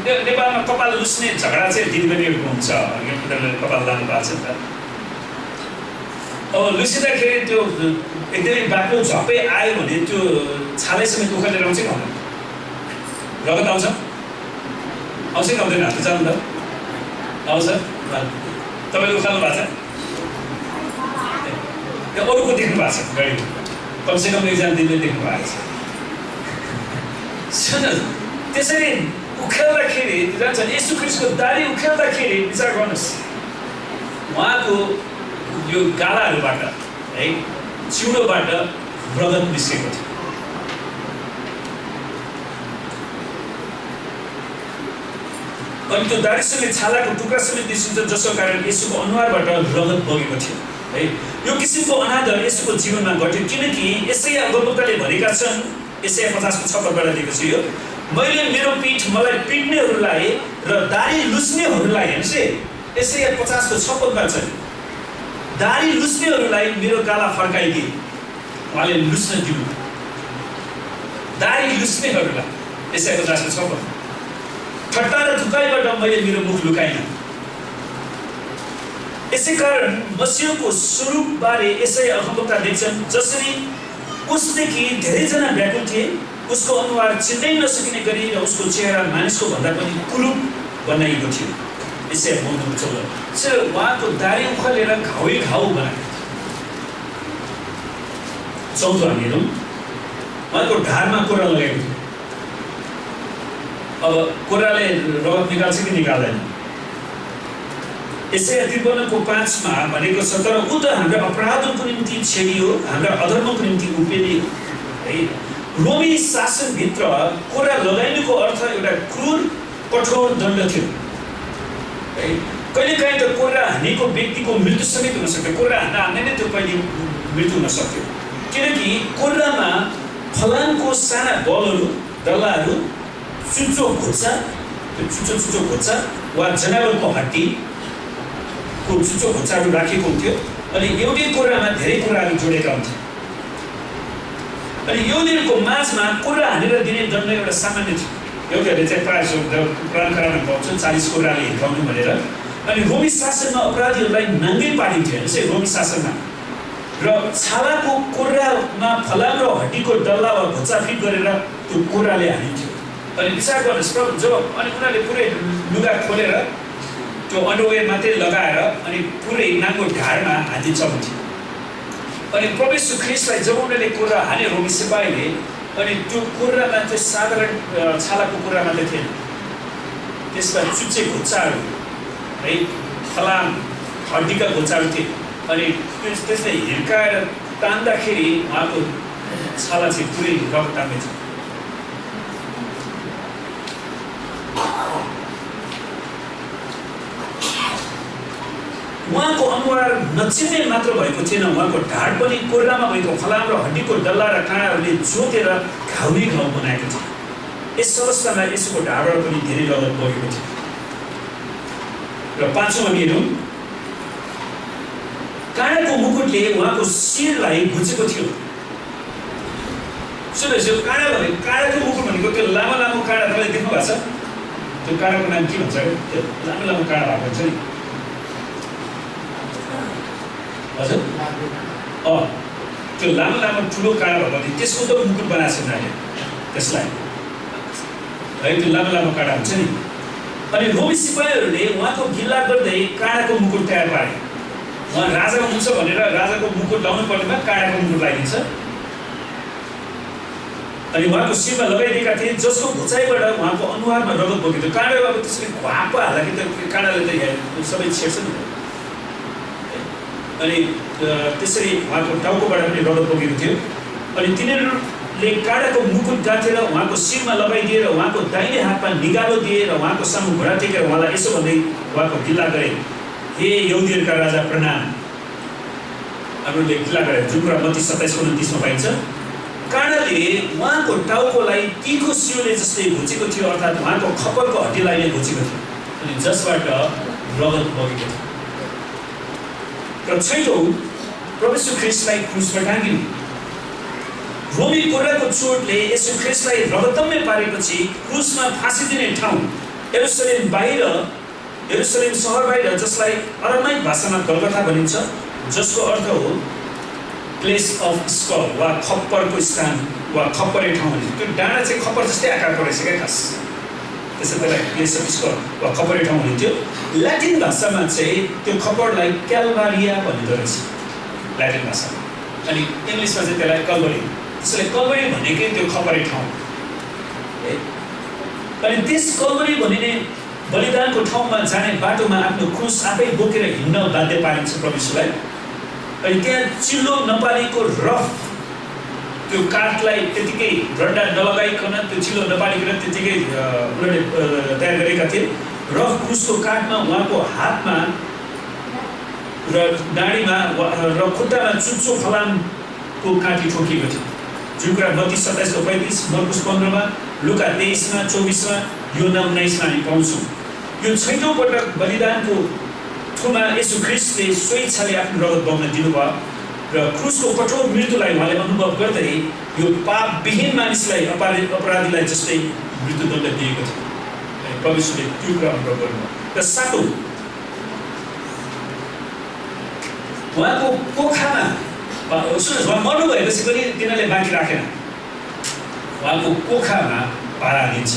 नेपालमा कपाल लुस्ने झगडा चाहिँ दिदीबहिनीहरूको हुन्छ, उनीहरूले कपाल लानु भएको छ नि त। अब लुसिँदाखेरि त्यो एकदमै बाक्लो झप्पै आयो भने त्यो छालै समेत उखेलेर आउँछ कि आउँदैन? रगत आउँछ? आउँछ कि आउँदैन? हात जानु त आउँछ। तपाईँले उखाल्नु भएको छ? अरूको देख्नु भएको छ गाडी, कमसेकम एकजना दिदीले देख्नु भएको छ। सुन्नुहोस्, त्यसरी उखेल्दाखेरि जान्छ नि, येशू ख्रीष्टको दाढी उखेल्दाखेरि विचार गर्नुहोस्, उहाँको यो गालाहरूबाट है, चिउडोबाट रगत निस्केको थियो। अनि त्यो दाढी समेत छालाको टुक्रा समेत निस्किन्छ, जसको कारण येशूको अनुहारबाट रगत बगेको थियो है। यो किसिमको अनादर येशूको जीवनमा घट्यो, किनकि यशाया अगमवक्ताले भनेका छन्, यशाया 50:56बाट दिएको छु यो, मैले मेरो पीठ मलाई पिट्नेहरूलाई र दाढी लुस्नेहरूलाई, हेर्नुहोस् है, यशाया 50:56मा छ, दाढी लुस्नेहरूलाई मेरो गाला फर्काइदिए, उहाँले लुस्न दिनु, दाढी लुस्नेहरूलाई, यशाया 50:56, ठट्टा र थुकाइबाट मैले मेरो मुख लुकाइनँ। यसै कारण मसीहको स्वरूपबारे यशाया अगमवक्ता लेख्छन्, जसरी उसदेखि धेरैजना व्याकुल थिए, उसको अनुहार चिन्नै नसकिने गरी र उसको चेहरा मानिसको भन्दा पनि कुरूप बनाइएको थियो। यशाया 52:14। उहाँको दाढी उखालेर घाउै घाउ बनाएको थियो। चौथो हामी हेरौँ, उहाँको ढाडमा कोरा लगाएको थियो। अब कोराले रगत निकाल्छ कि निकाल्दैन? यशाया 53:5मा भनेको छ, तर ऊ त हाम्रा अपराधको निम्ति छेडियो, हाम्रा अधर्मको निम्ति उपेलियो है। रोमी शासनभित्र कोरा लगाइनुको अर्थ एउटा क्रूर कठोर दण्ड थियो है। कहिलेकाहीँ त कोरा हानेको व्यक्तिको मृत्यु समेत हुन सक्थ्यो। कोरा हान्दा नै त्यो कहिले मृत्यु हुन सक्थ्यो, किनकि कोरामा फलामको साना बलहरू, डल्लाहरू, चुच्चो घुच्चा, त्यो चुच्चो घुच्चा वा जनावरको हड्डीको चुच्चो घुच्चाहरू राखेको हुन्थ्यो। अनि एउटै कोरामा धेरै कुराहरू जोडेका हुन्थे। अनि यो दिनको माझमा कोरा हानेर दिने दण्ड एउटा सामान्य थियो। एउटाले चाहिँ प्रायः पुरानो करारमा पाउँछ 40 कोराले हिर्काउनु भनेर। अनि रोमी शासनमा अपराधीहरूलाई नाङ्गै पारिन्थ्यो, हेर्नुहोस् है, रोमी शासनमा। र छालाको कोरामा फलाम र हड्डीको डल्ला वा घुच्चा फिट गरेर त्यो कोराले हानिन्थ्यो। अनि विचार गर्नुहोस्, जब अनि उनीहरूले पुरै लुगा खोलेर त्यो अन्डरवेयर मात्रै लगाएर अनि पुरै नाङ्गो ढाडमा हानिदिन्छ भन्थ्यो। अनि प्रभु येशू ख्रीष्टलाई जब उनीहरूले कोरा हाने रोमी सिपाहीले, अनि त्यो कोरामा त्यो साधारण छालाको कोरा मात्रै थिएन, त्यसमा चुच्चे घुच्चाहरू है, फलाम हड्डीका घुच्चाहरू थिए। अनि त्यसले हिर्काएर तान्दाखेरि उहाँको छाला चाहिँ पुरै रगत तान्दैछ। उहाँको अनुहार नचिन्ने मात्र भएको थिएन, उहाँको ढाड पनि कोरामा भएको फलाम र हड्डीको डल्ला र काँडाहरूले जोतेर घाउै घाउ बनाएको थियो। यस अवस्थामा यसको ढाडबाट पनि धेरै रगत बगेको थियो। र पाँचौँ हामी हेरौँ, काँडाको मुकुटले उहाँको शिरलाई घुचेको थियो। सुन्नुहोस्, यो काँडाको मुकुट भनेको त्यो लामो लामो काँडा, तपाईँले देख्नु भएको छ? त्यो काँडाको नाम के भन्छ? त्यो लामो लामो काँडा भएको हुन्छ नि, हजुर, त्यो लामो लामो ठुलो काँडा भएको थियो, त्यसको त मुकुट बनाएको छ उनीहरूले त्यसलाई है, त्यो लामो लामो काँडा हुन्छ नि। अनि रोमी सिपाहीहरूले उहाँको गिल्ला गर्दै काँडाको मुकुट तयार पारे। उहाँ राजा हुनुहुन्छ भनेर राजाको मुकुट लाउनु पर्नेमा काँडाको मुकुट लगाइदिन्छ। अनि उहाँको शिरमा लगाइदिएका थिए, जसको घुचाइबाट उहाँको अनुहारमा रगत बग्यो। त्यो काँडा अब त्यसरी घुवाप हाल्दाखेरि त काँडाले त सबै छेड्छ नि। अनि त्यसरी उहाँको टाउकोबाट पनि रगत बगेको थियो। अनि तिनीहरूले काँडाको मुकुट गाँथेर उहाँको शिरमा लगाइदिएर उहाँको दाहिने हातमा निगालो दिएर उहाँको सामु घोडा टेकेर उहाँलाई यसो भन्दै उहाँको गिल्ला गरे, हे यहुदीहरूका राजा प्रणाम। हामीले गिल्ला गरे, जुन कुरा मत्ती 27:29 पाइन्छ। काँडाले उहाँको टाउकोलाई तीखो सियोले जस्तै घुचेको थियो, अर्थात् उहाँको खप्परको हड्डीलाई नै घुचेको थियो, अनि जसबाट रगत बगेको थियो। र छैटौँ, प्रभु येशू ख्रीष्टलाई क्रुसमा टाँगिनु। रोमी कोराको चोटले येशू ख्रीष्टलाई रगतम्य पारेपछि क्रुसमा फाँसी दिने ठाउँ यरुशलेम बाहिर, यरुशलेम सहर बाहिर, जसलाई अरामाइक भाषामा गलगथा भनिन्छ, जसको अर्थ हो प्लेस अफ स्कल वा खप्परको स्थान वा खप्परे ठाउँ भनिन्छ। त्यो डाँडा चाहिँ खप्पर जस्तै आकारको रहेछ क्या खास, त्यसै त्यसलाई प्लेस अफ स्कल वा खप्परे ठाउँ भनिन्थ्यो। ल्याटिन भाषामा चाहिँ त्यो खप्परलाई क्यालभारिया भनिँदो रहेछ ल्याटिन भाषामा, अनि इङ्ग्लिसमा चाहिँ त्यसलाई कल्भरी। त्यसैले कल्भरी भनेकै त्यो खप्परे ठाउँ है। अनि त्यस कल्भरी भनिने बलिदानको ठाउँमा जाने बाटोमा आफ्नो क्रुस आफै बोकेर हिँड्न बाध्य पारिन्छ प्रभु येशूलाई। अनि त्यहाँ चिल्लो नपालेको रफ त्यो काठलाई त्यतिकै रड्डा नलगाइकन, त्यो चिल्लो नपालिकन त्यतिकै उनीहरूले तयार गरेका थिए। र क्रुसको काठमा उहाँको हातमा र डाँडीमा र खुट्टामा चुच्चो फलामको काँटी ठोकिएको थियो। जुन कुरा 32:27-35, मर्कुस 15-मा, लुका 23-मा, 24-मा, योना 19-मा हामी पाउँछौँ। यो 6औं पटक बलिदानको थुमा येशू ख्रीष्टले स्वेच्छाले आफ्नो रगत बग्न दिनुभयो र क्रुसको कठोर मृत्युलाई उहाँले अनुभव गर्दै यो पापविहीन मानिसलाई अपराधीलाई जस्तै मृत्युदण्ड दिएको थियो। परमेश्वरले त्यो कुरा अनुभव गर्नुभयो। र 7औं उहाँको कोखामा सुन्नुहोस्, उहाँ मर्नु भएपछि पनि तिनीहरूले बाँकी राखेन, उहाँको कोखामा भाडा दिन्छ।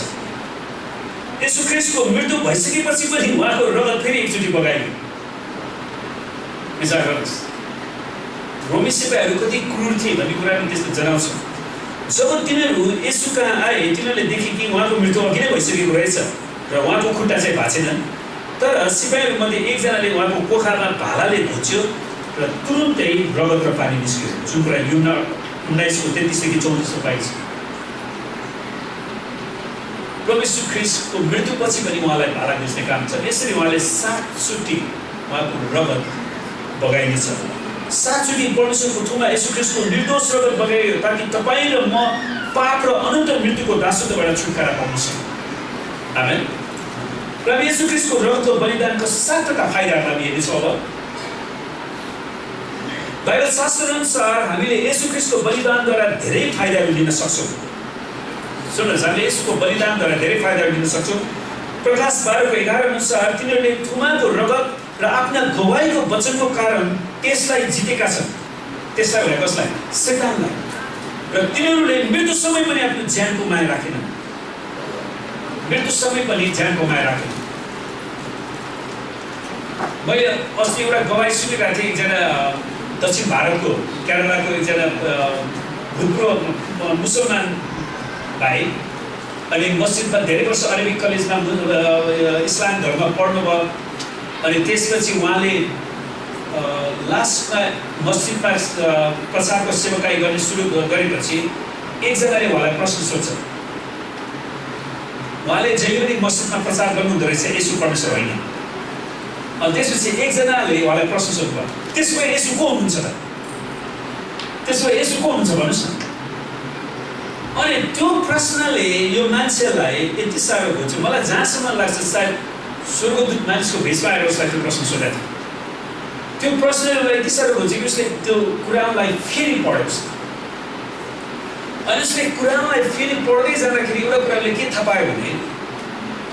येशू ख्रीष्टको मृत्यु भइसकेपछि पनि उहाँको रगत फेरि एकचोटि बगाइयो। विचार गर्नुहोस्, रोमी सिपाहीहरू कति क्रूर थिए भन्ने कुरा पनि त्यस्तो जनाउँछ। जब तिनीहरू येशू कहाँ आए तिनीहरूले देखे कि उहाँको मृत्यु अघि नै भइसकेको रहेछ र उहाँको खुट्टा चाहिँ भाँचेनन्। तर सिपाहीहरूमध्ये एकजनाले उहाँको कोखामा भालाले घुच्यो र तुरुन्तै रगत र पानी निस्क्यो, जुन कुरा योना 19:33-34 पाइन्छ। प्रभु येशू ख्रीष्टको मृत्युपछि पनि उहाँलाई भाला घुच्ने काम छ। यसरी उहाँले 7 चोटि उहाँको रगत बगाइनेछ। 7 चोटि परमेश्वरको थुमा येशू ख्रीष्टको निर्दोष रगत बगाइयो ताकि तपाईँ र म पाप र अनन्त मृत्युको दासत्वबाट छुटकारा पाउन सकौँ। आमेन। प्रभु येशू ख्रीष्टको रगतको बलिदानको 7वटा फाइदाहरू हामी हेर्नेछौँ। अब बाइबल शास्त्र अनुसार हामीले येशू ख्रीष्टको बलिदानद्वारा धेरै फाइदाहरू लिन सक्छौँ। सुन्नुहोस्, हामीले यसको बलिदानद्वारा धेरै फाइदाहरू लिन सक्छौँ। प्रकाश 12:11 अनुसार तिनीहरूले थुमाको रगत र आफ्ना गवाईको वचनको कारण त्यसलाई जितेका छन्। त्यसलाई भने कसलाई? शैतानलाई। र तिनीहरूले मृत्यु समय पनि आफ्नो ज्यान गुमाएर राखेनन्। मृत्यु समय पनि ज्यान गुमाएर राखेनन्। मैले अस्ति एउटा गवाई सुनेका थिएँ। एकजना दक्षिण भारतको केरलाको एकजना भूतपूर्व मुसलमान भाइ, अनि मस्जिदमा धेरै वर्ष अरेबिक कलेजमा इस्लाम धर्म पढ्नुभयो। अनि त्यसपछि उहाँले लास्टमा मस्जिदमा प्रचारको सेवाकाई गर्ने सुरु गरेपछि एकजनाले उहाँलाई प्रश्न सोध्छ। उहाँले जहिले पनि मस्जिदमा प्रचार गर्नुहुँदो रहेछ येशू परमेश्वर होइन। अनि त्यसपछि एकजनाले उहाँलाई प्रश्न सोध्नुभयो, त्यसो भए येशू को हुनुहुन्छ त? त्यसो भए येशू को हुनुहुन्छ भन्नुहोस् न। अनि त्यो प्रश्नले यो मान्छेलाई यति साह्रो हुन्छ, मलाई जहाँसम्म लाग्छ सायद स्वर्गदूत मानिसको भेषमा आएर उसलाई त्यो प्रश्न सोधेको थियो। त्यो प्रश्नलाई यति साह्रो हुन्छ कि उसले त्यो कुरालाई फेरि पढ्यो। अनि उसले कुरानलाई फेरि पढ्दै जाँदाखेरि एउटा कुराले के थाहा पायो भने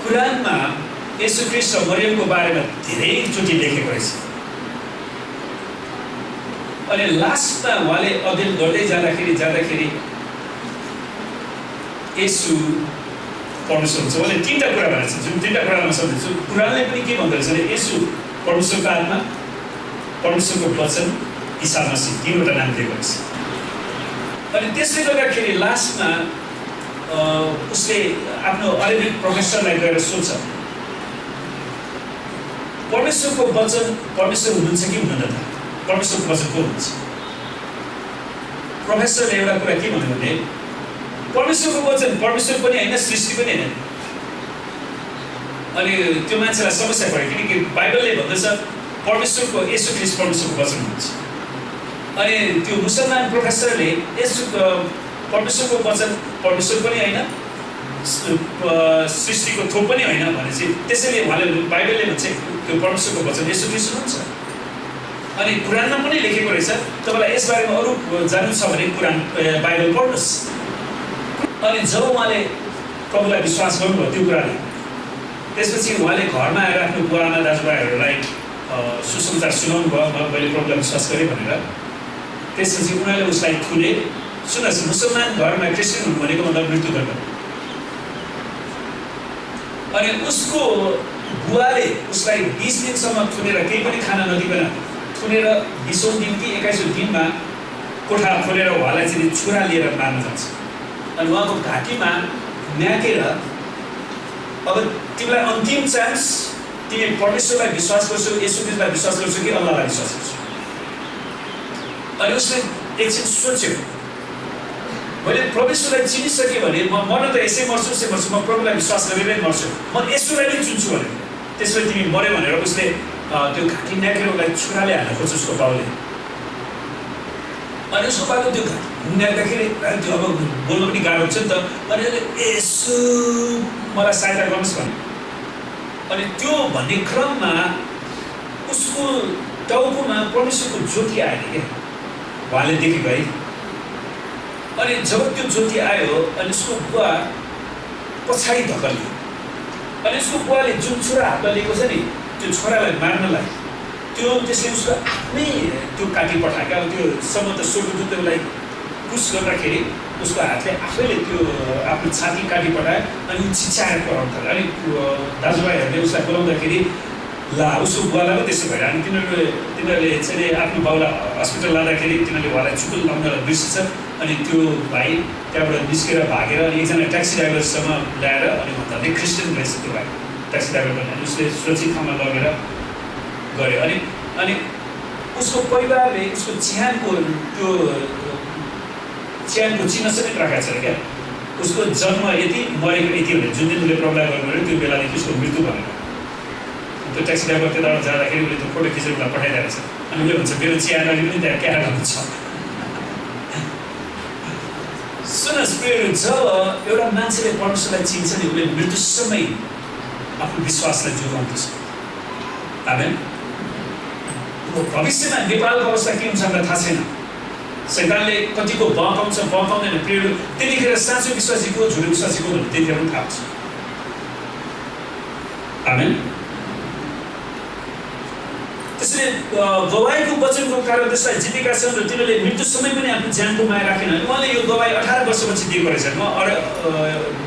कुरानमा येशू ख्रीष्ट र मरियमको बारेमा धेरैचोटि लेखेको रहेछ। अनि लास्टमा उहाँले अध्ययन गर्दै जाँदाखेरि येशू परमेश्वर हुन्छ। उहाँले 3टा कुरा भनेको छ, जुन 3टा कुरामा सम्झिन्छु। कुरानले पनि के भन्दो रहेछ भने येशू परमेश्वरको आत्मा, परमेश्वरको वचन, ईसा मसीह, 3वटा नाम दिएको रहेछ। अनि त्यसले गर्दाखेरि लास्टमा उसले आफ्नो अरेबिक प्रोफेसरलाई गएर सोध्छ, परमेश्वरको वचन परमेश्वर हुनुहुन्छ कि हुनुहुन्न त? परमेश्वरको वचन को हुनुहुन्छ? प्रोफेसरले एउटा कुरा के भन्यो भने परमेश्वरको वचन परमेश्वर पनि होइन, सृष्टि पनि होइन। अनि त्यो मान्छेलाई समस्या पऱ्यो, किनकि बाइबलले भन्दछ परमेश्वरको येशू ख्रीष्ट परमेश्वरको वचन हुनुहुन्छ। अनि त्यो मुसलमान प्रोफेसरले येशू परमेश्वरको वचन परमेश्वर पनि होइन, सृष्टिको थोक पनि होइन भनेपछि त्यसैले उहाँले बाइबलले भन्छ त्यो परमेश्वरको वचन येशू ख्रीष्ट हुनुहुन्छ। अनि कुरानमा पनि लेखेको रहेछ। तपाईँलाई यसबारेमा अरू जान्नु छ भने कुरान बाइबल पढ्नुहोस्। अनि जब उहाँले प्रभुलाई विश्वास गर्नुभयो त्यो कुराले, त्यसपछि उहाँले घरमा आएर आफ्नो बुवाआमा दाजुभाइहरूलाई सुसमाचार सुनाउनु भयो, मैले प्रभुलाई विश्वास गरेँ भनेर। त्यसपछि उनीहरूले उसलाई थुने। सुन्नुहोस्, मुसलमान घरमा क्रिस्चियन हुनु भनेको मतलब मृत्युदण्ड। अनि उसको बुवाले उसलाई 20 दिनसम्म थुनेर केही पनि खाना नदिकन थुनेर 20औं दिन कि 21औं दिनमा कोठा खोलेर उहाँलाई चाहिँ छुरा लिएर मार्न जान्छ। अनि उहाँको घाँटीमा म्याकेर, अब तिमीलाई अन्तिम चान्स, तिमी परमेश्वरलाई विश्वास गर्छौ, येशू ख्रीष्टलाई विश्वास गर्छौ कि अल्लाहलाई विश्वास गर्छौ? अनि उसले एकछिन सोच्यो, मैले परमेश्वरलाई चिनिसकेँ भने म मर्न त यसै मर्छु, म प्रभुलाई विश्वास गरेरै मर्छु, म येशूलाई नै चुन्छु भने। त्यसपछि तिमी मर्यो भनेर उसले त्यो घाँटी न्याकेर उसलाई छुराले हाल्न खोज्छ उसको बाउले। अनि उसको बाबु त्यो न्याक्दाखेरि त्यो अब बोल्नु पनि गाह्रो हुन्छ नि त। अनि यसो मलाई सहायता गर्नुहोस् भने अनि त्यो भन्ने क्रममा उसको टाउकोमा परमेश्वरको ज्योति आयो क्या, उहाँले देखेको है। अनि जब त्यो ज्योति आयो अनि उसको बुवा पछाडि धकलियो। अनि उसको बुवाले जुन छोरा हातमा लिएको छ नि त्यो छोरालाई मार्नलाई त्यसले उसको आफ्नै त्यो काटी पठायो क्या। अब त्यो सम्म त स्वर्गदूतलाई पुस गर्दाखेरि उसको हातले आफैले त्यो आफ्नो छाती काटी पठायो। अनि ऊ चिच्याएर कराउन थाल्यो। अनि दाजुभाइहरूले उसलाई बोलाउँदाखेरि ला उसको बुवालाई पो त्यसो भएर अनि तिनीहरूले चाहिँ आफ्नो बाउलाई हस्पिटल लाँदाखेरि तिनीहरूले उहाँलाई चुकुल लाउनलाई बिर्सिन्छ। अनि त्यो भाइ त्यहाँबाट निस्केर भागेर अनि एकजना ट्याक्सी ड्राइभरसँग ल्याएर अनि भन्दा क्रिस्चियन रहेछ त्यो भाइ ट्याक्सी ड्राइभर पनि। अनि उसले सुरक्षित ठाउँमा लगेर गऱ्यो। अनि उसको परिवारले उसको चिहानको चिन्ह समेत राखेको छ क्या। उसको जन्म यति मरेको यति भने जुन दिन उसले प्रब्लम गर्नुभयो त्यो बेलादेखि उसको मृत्यु भनेर त्यो ट्याक्सी ड्राइभर त्यताबाट जाँदाखेरि उसले त्यो फोटो खिचेर उसलाई पठाइरहेको छ। अनि उसले भन्छ मेरो चिहानले पनि त्यहाँ क्यानाडामा छ। सुन्नुहोस् प्रियहरू, जब एउटा मान्छेले परमेश्वरलाई चिन्छ नि उसले मृत्युसम्मै आफ्नो विश्वासलाई जोगाउँदछ। आमेन। भविष्यमा नेपालको अवस्था के हुन्छ हामीलाई थाहा छैन। शैतानले कतिको बहकाउँछ बहकाउँदैन प्रियहरू, त्यतिखेर साँचो विश्वासी को झुटो विश्वासी को भन्ने त्यतिखेर पनि थाहा हुन्छ। आमेन। त्यसैले गवाईको वचनको कारण त्यसलाई जितेका छन् र तिनीहरूले मृत्युसम्मै पनि आफ्नो ज्यान गुमाएर राखेन। उहाँले यो गवाई 18 वर्षपछि दिएको रहेछ।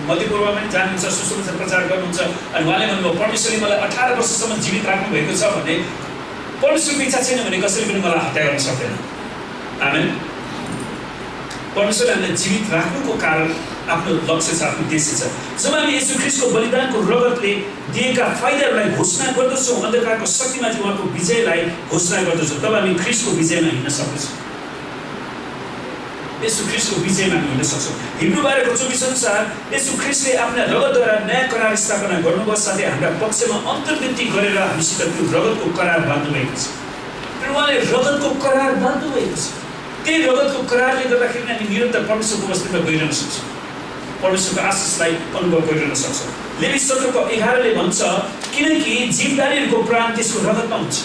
मध्यपूर्वमा पनि जानुहुन्छ, सुसमाचार प्रचार गर्नुहुन्छ। अनि उहाँले भन्नुभयो परमेश्वरले मलाई 18 वर्षसम्म जीवित राख्नु भएको छ भने परमेश्वरको इच्छा छैन भने कसैले पनि मलाई हत्या गर्न सक्दैन। आमेन। परमेश्वरले हामीलाई जीवित राख्नुको कारण आफ्नो लक्ष्य छ, आफ्नो उद्देश्य छ। जब हामी येशू ख्रीष्टको बलिदानको रगतले दिएका फाइदाहरूलाई घोषणा गर्दछौँ, अन्धकारको शक्तिमाथि उहाँको विजयलाई घोषणा गर्दछौँ, तब हामी ख्रीष्टको विजयमा हिँड्न सक्दछौँ। येशू ख्रीष्टको विजयमा हामी हिँड्न सक्छौँ। हिब्रू 12:24 अनुसार येशू ख्रीष्टले आफ्ना रगतद्वारा नयाँ करार स्थापना गर्नुभयो, साथै हाम्रा पक्षमा अन्तर्वृत्ति गरेर हामीसित त्यो रगतको करार बाँध्नु भएको छ। र उहाँले रगतको करार बाँध्नु भएको छ। त्यही रगतको करारले गर्दाखेरि हामी निरन्तर परमेश्वरको उपस्थितिमा गइरहन सक्छौँ, परमेश्वरको आशिषलाई अनुभव गरिरहन सक्छौँ। लेवी 17:11ले भन्छ किनकि जीवधारीहरूको प्राण त्यसको रगतमा हुन्छ।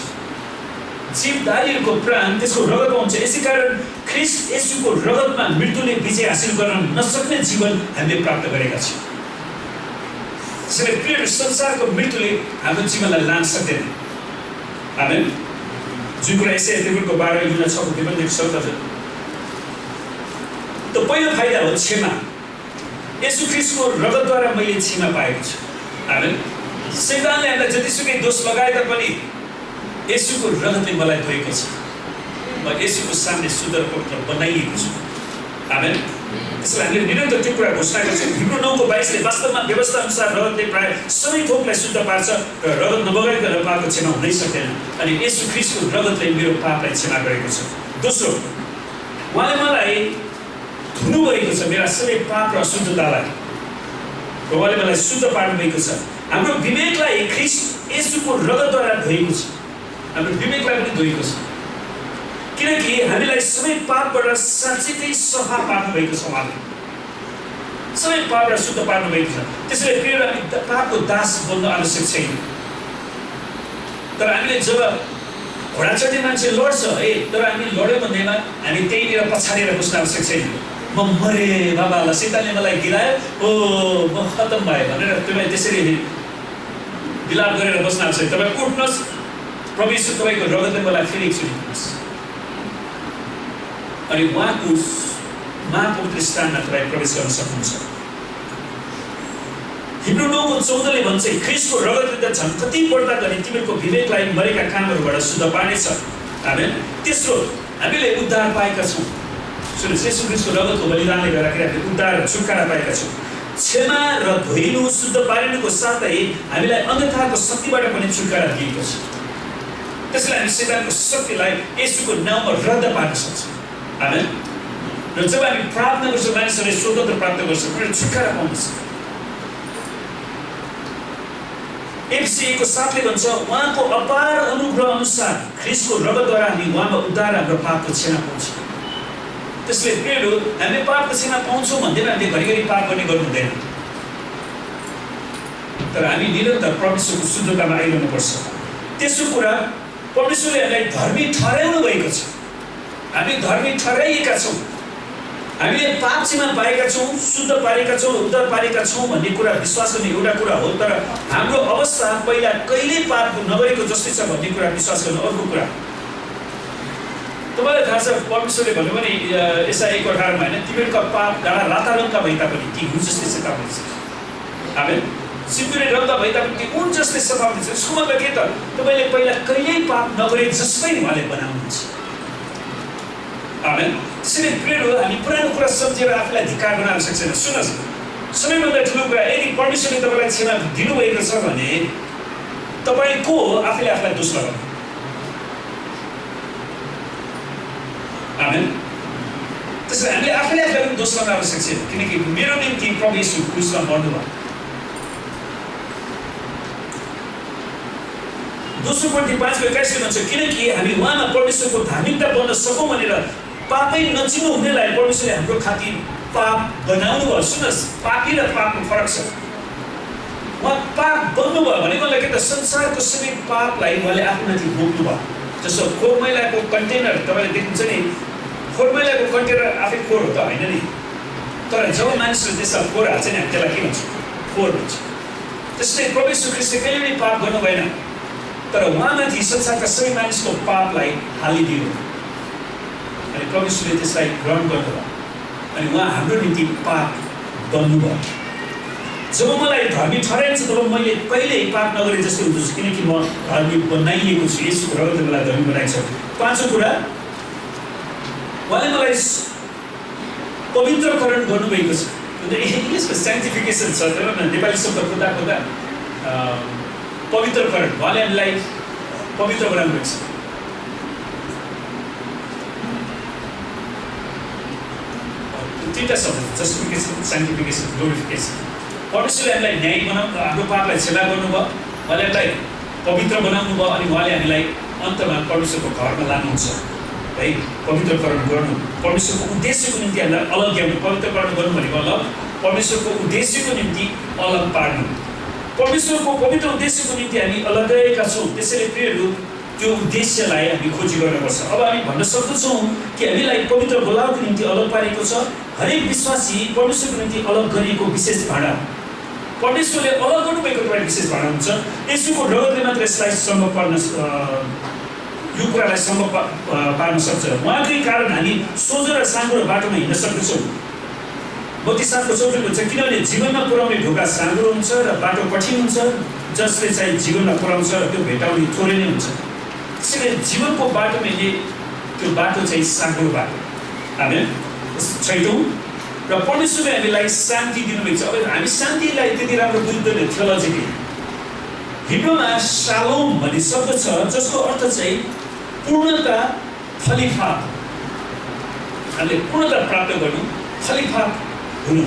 जीवधारीहरूको प्राण त्यसको रगतमा हुन्छ। यसै कारण ख्रीष्ट येशूको रगतमा मृत्युले विजय हासिल गर्न नसक्ने जीवन हामीले प्राप्त गरेका छौँ। त्यसैले प्रिय संसारको मृत्युले हाम्रो जीवनलाई लान सक्दैन। आमेन। जुन कुरा यसै यतिको 12:6 त्यो पनि देख्न सक्दछ। त पहिलो फाइदा हो क्षमा। येशू ख्रीष्टको रगतद्वारा मैले क्षमा पाएको छु। आमेन। शैतानले हामीलाई जतिसुकै दोष लगाए तापनि येशूको रगतले मलाई धोएको छ। म येशूको सामने शुद्ध र पवित्र बनाइएको छु। आमेन। त्यसैले हामीले निरन्तर त्यो कुरा घोषणा गर्छौँ। हिब्रू 9:22ले वास्तवमा व्यवस्था अनुसार रगतले प्राय सबै थोकलाई शुद्ध पार्छ र रगत नबगाइकन पापको क्षमा हुनै सक्दैन। अनि येशू ख्रीष्टको रगतले मेरो पापलाई क्षमा गरेको छ। दोस्रो, उहाँले मलाई धुनु भएको छ मेरा सबै पाप र अशुद्धतालाई। उहाँले मलाई शुद्ध पार्नु भएको छ। हाम्रो विवेकलाई ख्रीष्ट येशूको रगतद्वारा धोएको छ। हाम्रो विवेकलाई पनि धोएको छ किनकि हामीलाई सबै पापबाट साँच्चै सफा पार्नु भएको छ। उहाँले सबै पापबाट शुद्ध पार्नु भएको छ। त्यसैले प्रिय हामी पापको दास बन्न आवश्यक छैन। तर हामीले जब घोडा चढ्ने मान्छे लड्छ है, तर हामी लड्यो भन्दैमा हामी त्यहीँनिर पछाडेर बस्न आवश्यक छैन। म मरे बाबालाई शैतानले मलाई गिरायो, ओ म खत्तम भयो भनेर तपाईँ त्यसरी विलाप गरेर बस्न आवश्यक। तपाईँ उठ्नुहोस्, प्रभु येशू तपाईँको रगतले मलाई फेरि एकचोटि दिनुहोस् अनि उहाँको महापवित्र स्थानमा तपाईँ प्रवेश गर्न सक्नुहुन्छ। हिब्रू 9:14ले भन्छ ख्रीष्टको रगतले त झन् कति बढ्दा गरी तिमीहरूको विवेकलाई मरेका कामहरूबाट शुद्ध पार्नेछ। आमेन। तेस्रो, हामीले उद्धार पाएका छौँ। सुन्नुहोस्, येशू ख्रीष्टको रगतको बलिदानले गर्दाखेरि हामीले उद्धार र छुटकारा पाएका छौँ। क्षमा र धोइनु शुद्ध पारिनुको साथै हामीलाई अन्धकारको शक्तिबाट पनि छुटकारा दिएको छ। त्यसैले हामी शैतानको शक्तिलाई येशूको नाममा रद्द पार्न सक्छौँ। आमेन। र जब हामी प्रार्थना गर्छौँ मानिसहरूले स्वतन्त्र प्राप्त गर्छौँ, छुटकारा पाउँछ। एफएसको 7ले भन्छ उहाँको अपार अनुग्रह अनुसार ख्रीष्टको रगतद्वारा हामी उहाँमा उद्धार हाम्रो पापको क्षमा पाउँछौँ। त्यसले प्रियहरू हामीले पापको क्षमा पाउँछौँ भन्दैन हामीले घरिघरि पाप गर्ने गर्नु हुँदैन, तर हामी निरन्तर परमेश्वरको शुद्धतामा आइरहनुपर्छ। त्यसो कुरा परमेश्वरले हामीलाई धर्मी ठहराउनु भएको छ। हामी धर्मी ठहराइएका छौँ, हामीले पाप क्षमा पाएका छौँ, शुद्ध पारेका छौँ, उद्धार पारेका छौँ भन्ने कुरा विश्वास गर्ने एउटा कुरा हो। तर हाम्रो अवस्था पहिला कहिले पाप नगरेको जस्तै छ भन्ने कुरा विश्वास गर्ने अर्को कुरा। तपाईँलाई थाहा छ परमेश्वरले भन्नु पनि एसाई 1:18 होइन, तिमीहरूका पाप डाँडा राता रङका भए तापनि ती हुन् जस्तै सफा हुन्छ। आमेन। सिन्दुरे रङका भए तापनि ती हुन् जस्तै सफा हुन्छ। यसको मतलब के त? तपाईँले पहिला कहिल्यै पाप नगरे जस्तै उहाँले बनाउनुहुन्छ। आमेन। त्यसैले प्रियहरू हामी पुरानो कुरा सम्झेर आफूलाई धिक्कार बनाउन सक्दैन। सुन्नुहोस्, सबैभन्दा ठुलो कुरा यदि परमेश्वरले तपाईँलाई क्षमा दिनुभएको छ भने तपाईँ को हो आफूले आफूलाई दोष लगाउनु? आमेन। त्यसैले हामीले आफूले आफूलाई पनि दोष लगाउन आवश्यक छैन, किनकि मेरो निम्ति प्रभु येशू क्रुसमा मर्नुभयो। दोस्रो कोरिन्थी 5:21 भन्छ किनकि हामी उहाँमा परमेश्वरको धार्मिकता बन्न सकौँ भनेर पापै नचिन्नु हुनेलाई परमेश्वरले हाम्रो खातिर पाप बनाउनु भयो। सुन्नुहोस्, पापी र पापको फरक छ। उहाँ पाप बन्नुभयो भनेको के त? संसारको सबै पापलाई उहाँले आफूमाथि बोक्नु भयो। जस्तो फोहोर मैलाको कन्टेनर तपाईँले देख्नुहुन्छ नि, फोहोर मैलाको कन्टेनर आफै फोहोर हो त होइन नि, तर जब मानिसले त्यसमा फोहोर हाल्छ नि हामी त्यसलाई के भन्छ? फोहोर भन्छ। त्यसले प्रभु येशू ख्रीष्टले कहिले पनि पाप गर्नु भएन, तर उहाँमाथि संसारका सबै मानिसको पापलाई हालिदियो अनि प्रभु येशूले त्यसलाई ग्रहण गर्नुभयो अनि उहाँ हाम्रो निम्ति पाप बन्नुभयो। जब मलाई धर्मी ठहराइन्छ तब मैले कहिल्यै पाप नगरे जस्तै हुन्छु, किनकि म धर्मी बनाइएको छु। यसको रगतले मलाई धर्मी बनाएको छ। पाँचौँ कुरा, उहाँले मलाई पवित्रकरण गर्नुभएको छ। यसको साइन्टिफिकेसन छ, तर नेपाली शब्द खोज्दा खोज्दा पवित्रकरण, उहाँले हामीलाई पवित्र बनाउनु भएको छ। तिनवटा शब्द, जस्टिफिकेसन, साइन्टिफिकेसन, ग्लोरिफिकेसन। परमेश्वरले हामीलाई न्यायी बनाउनु, हाम्रो पापलाई क्षमा गर्नुभयो, उहाँले हामीलाई पवित्र बनाउनु भयो अनि उहाँले हामीलाई अन्तमा परमेश्वरको घरमा लानुहुन्छ है। पवित्रकरण गर्नु परमेश्वरको उद्देश्यको निम्ति हामीलाई अलग ल्याउनु। पवित्रकरण गर्नु भनेको अलग, परमेश्वरको उद्देश्यको निम्ति अलग पार्नु। परमेश्वरको पवित्र उद्देश्यको निम्ति हामी अलग रहेका छौँ। त्यसैले प्रियहरू त्यो उद्देश्यलाई हामी खोजी गर्नुपर्छ। अब हामी भन्न सक्दछौँ कि हामीलाई पवित्र बोलाउको निम्ति अलग पारेको छ। हरेक विश्वासी परमेश्वरको निम्ति अलग गरिएको विशेष भाँडा, परमेश्वरले अलग गर्नुभएको एउटा विशेष भाँडा हुन्छ। यसुको रगतले मात्र यसलाई सम्भव पार्न, यो कुरालाई सम्भव पार्न सक्छ। उहाँकै कारण हामी सोझो र साँगुरो बाटोमा हिँड्न सक्दछौँ। मत्ती 7:34 भन्छ किनभने जीवनमा पुर्याउने ढोका साँगुरो हुन्छ र बाटो कठिन हुन्छ, जसले चाहिँ जीवनमा पुर्याउँछ र त्यो भेटाउने थोरै नै हुन्छ। त्यसैले जीवनको बाटो मैले त्यो बाटो चाहिँ साँगुरो बाटो। आमेन। छैटौँ, र परमेश्वरले हामीलाई शान्ति दिनुभएको छ। अब हामी शान्तिलाई त्यति राम्रो बुझ्दैनौँ थियोलोजिकली। हिब्रूमा शालोम भन्ने शब्द छ जसको अर्थ चाहिँ पूर्णता, खलिफात। हामीले पूर्णता प्राप्त गर्नु, खलिफात हुनु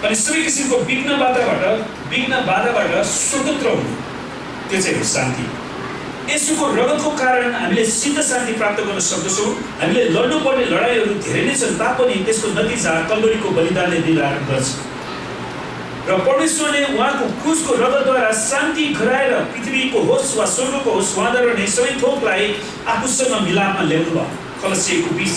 अनि सबै किसिमको विघ्न बाधाबाट स्वतन्त्र हुनु, त्यो चाहिँ हो शान्ति। यसुको रगतको कारण हामीले सिद्ध शान्ति प्राप्त गर्न सक्दछौँ। हामीले लड्नुपर्ने लडाइँहरू धेरै नै छन् तापनि त्यसको नतिजा कल्वरीको बलिदानले निर्धारण गर्छ र परमेश्वरले उहाँको क्रुसको रगतद्वारा शान्ति गराएर पृथ्वीको होस् वा स्वर्गको होस् उहाँद्वारा नै सबै थोकलाई आफूसँग मिलापमा ल्याउनु भयो। कलसिएको 20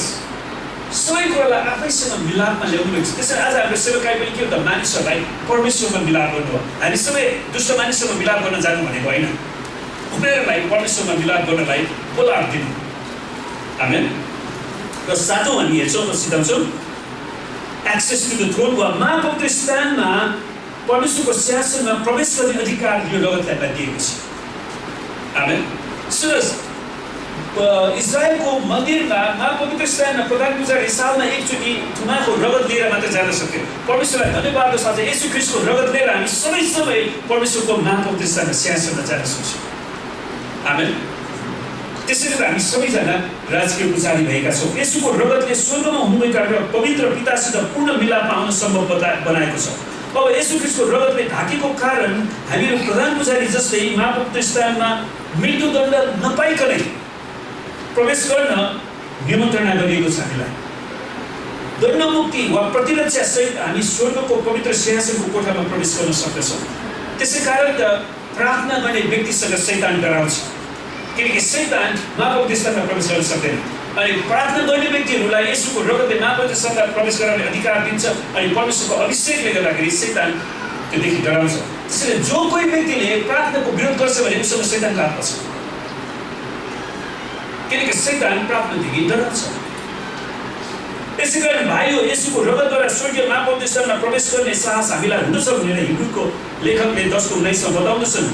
सबै कुरालाई आफैसँग मिलापमा ल्याउनु भएको छ। त्यसैले आज हाम्रो सेवकाई पनि के हो त? मानिसहरूलाई परमेश्वरमा मिलाप गर्नु हो। हामी सबै दुष्ट मानिससँग मिलाप गर्न जानु भनेको होइन, उनीहरूलाई परमेश्वरमा मिलाप गर्नलाई बोलाव दिनु। आमेन। र सातौँ हामी हेर्छौँ र सिधाउँछौँ एक्सेस टु द थ्रोन वा महापवित्र स्थानमा परमेश्वरको सिंहासनमा प्रवेश गर्ने अधिकार यो रगतले हामीलाई दिएको छ। आमेन। सुन्नुहोस्, इजरायलको मन्दिरमा महापवित्र स्थानमा प्रधान पुजारी सालमा एकचोटि थुमाको रगत लिएर मात्र जान सक्थ्यो। परमेश्वरलाई धन्यवाद छ आज येशू ख्रीष्टको रगत लिएर हामी सबै परमेश्वरको महापवित्र स्थानमा सिंहासनमा जान सक्छौँ। आमेन। त्यसैले त हामी सबैजना राजकीय पुजारी भएका छौँ। येशूको रगतले स्वर्गमा हुनुभएका र पवित्र पितासित पूर्ण मिलापमा आउन सम्भव बनाएको छ। अब येशू ख्रीष्टको रगतले ढाकेको कारण हामीहरू प्रधान पुजारी जस्तै महापवित्र स्थानमा मृत्युदण्ड नपाइकनै प्रवेश गर्न निमन्त्रणा गरिएको छ हामीलाई। दण्डमुक्ति वा प्रतिरक्षा सहित हामी स्वर्गको पवित्र सिंहासनको कोठामा प्रवेश गर्न सक्दछौँ। त्यसै कारण त प्रार्थना गर्ने व्यक्तिसँग शैतान डराउँछ, किनकि शैतान महापवित्र स्थानमा प्रवेश गर्न सक्दैन। अनि प्रार्थना गर्ने व्यक्तिहरूलाई येशूको रगतले महापवित्र स्थानमा प्रवेश गराउने अधिकार दिन्छ। अनि परमेश्वरको अभिषेकले गर्दाखेरि शैतान त्योदेखि डराउँछ। त्यसैले जो कोही व्यक्तिले प्रार्थनाको विरोध गर्छ भने उसँग शैतानको हात पर्छ, किनकि शैतान प्रार्थनादेखि डराउँछ। त्यसैकारण भाइयो, येशूको रगतद्वारा स्वर्गीय महापवित्र स्थानमा प्रवेश गर्ने साहस हामीलाई हुँदछ भनेर हिब्रूको लेखकले 10:19 बताउँदछन्।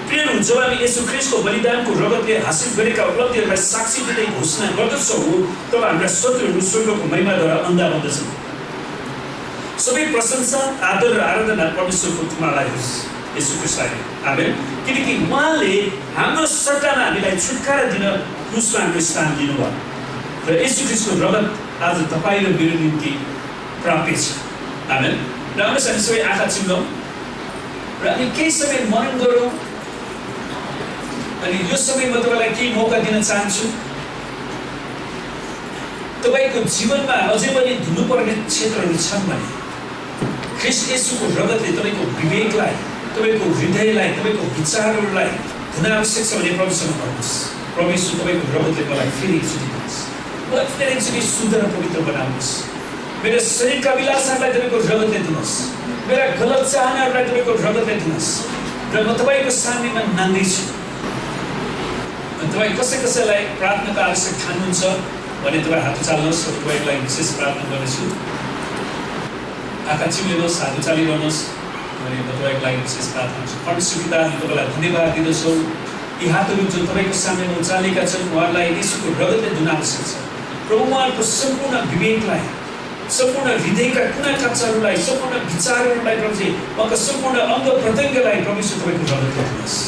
प्रियहरू, जब हामी येशू ख्रीष्टको बलिदानको रगतले हासिल गरेका उपलब्धिहरूलाई साक्षी दिँदै घोषणा गर्दछौँ, तब हाम्रा शत्रुहरू स्वर्गको महिमाद्वारा अन्धा बन्दछन्। सबै प्रशंसा, आदर र आराधना परमेश्वरको तुम्हालाई होस्, येशू ख्रीष्टलाई। आमेन। किनकि उहाँले हाम्रो सट्टामा हामीलाई छुटकारा दिन क्रुसमा हाम्रो स्थान दिनुभयो र येशू ख्रीष्टको रगत आज तपाईँ र मेरो निम्ति प्राप्य छ। आमेन। र हामी सबै आँखा चिम्लौँ र हामी केही समय मनन गरौँ। अनि यो समयमा तपाईँलाई केही मौका दिन चाहन्छु। तपाईँको जीवनमा अझै पनि धुनुपर्ने क्षेत्रहरू छन् भने ख्रीष्ट येशूको रगतले तपाईँको विवेकलाई, तपाईँको हृदयलाई, तपाईँको विचारहरूलाई धुन आवश्यक छ भने प्रभुसँग भन्नुहोस्, प्रभु येशू तपाईँको रगतले मलाई फेरि एकचोटि दिनुहोस्, मलाई फेरि एकचोटि शुद्ध र पवित्र बनाउनुहोस्। मेरो शरीरका विलासहरूलाई तपाईँको रगतले दिनुहोस्, मेरा गलत चाहनाहरूलाई तपाईँको रगतले दिनुहोस्। र म तपाईँको सामनेमा नाङ्दैछु। तपाईँ कसैलाई प्रार्थनाको आवश्यक ठान्नुहुन्छ भने तपाईँ हात उचाल्नुहोस् र तपाईँको लागि विशेष प्रार्थना गर्नेछु। आँखा चिम्लिनुहोस्, हात उचालिरहनुहोस् भने म तपाईँको लागि विशेष प्रार्थना गर्छु। परमेश्वर पिता, हामी तपाईँलाई धन्यवाद दिँदछौँ। यी हातहरू जो तपाईँको सामनेमा उचालेका छन्, उहाँहरूलाई येशूको रगतले धुन आवश्यक छ। प्रभु, उहाँहरूको सम्पूर्ण विवेकलाई, सम्पूर्ण हृदयका कुना काप्चाहरूलाई, सम्पूर्ण विचारहरूलाई प्रभुजी, उहाँको सम्पूर्ण अङ्ग प्रत्यङ्गलाई प्रभुजी तपाईँको रगतले धुनुहोस्।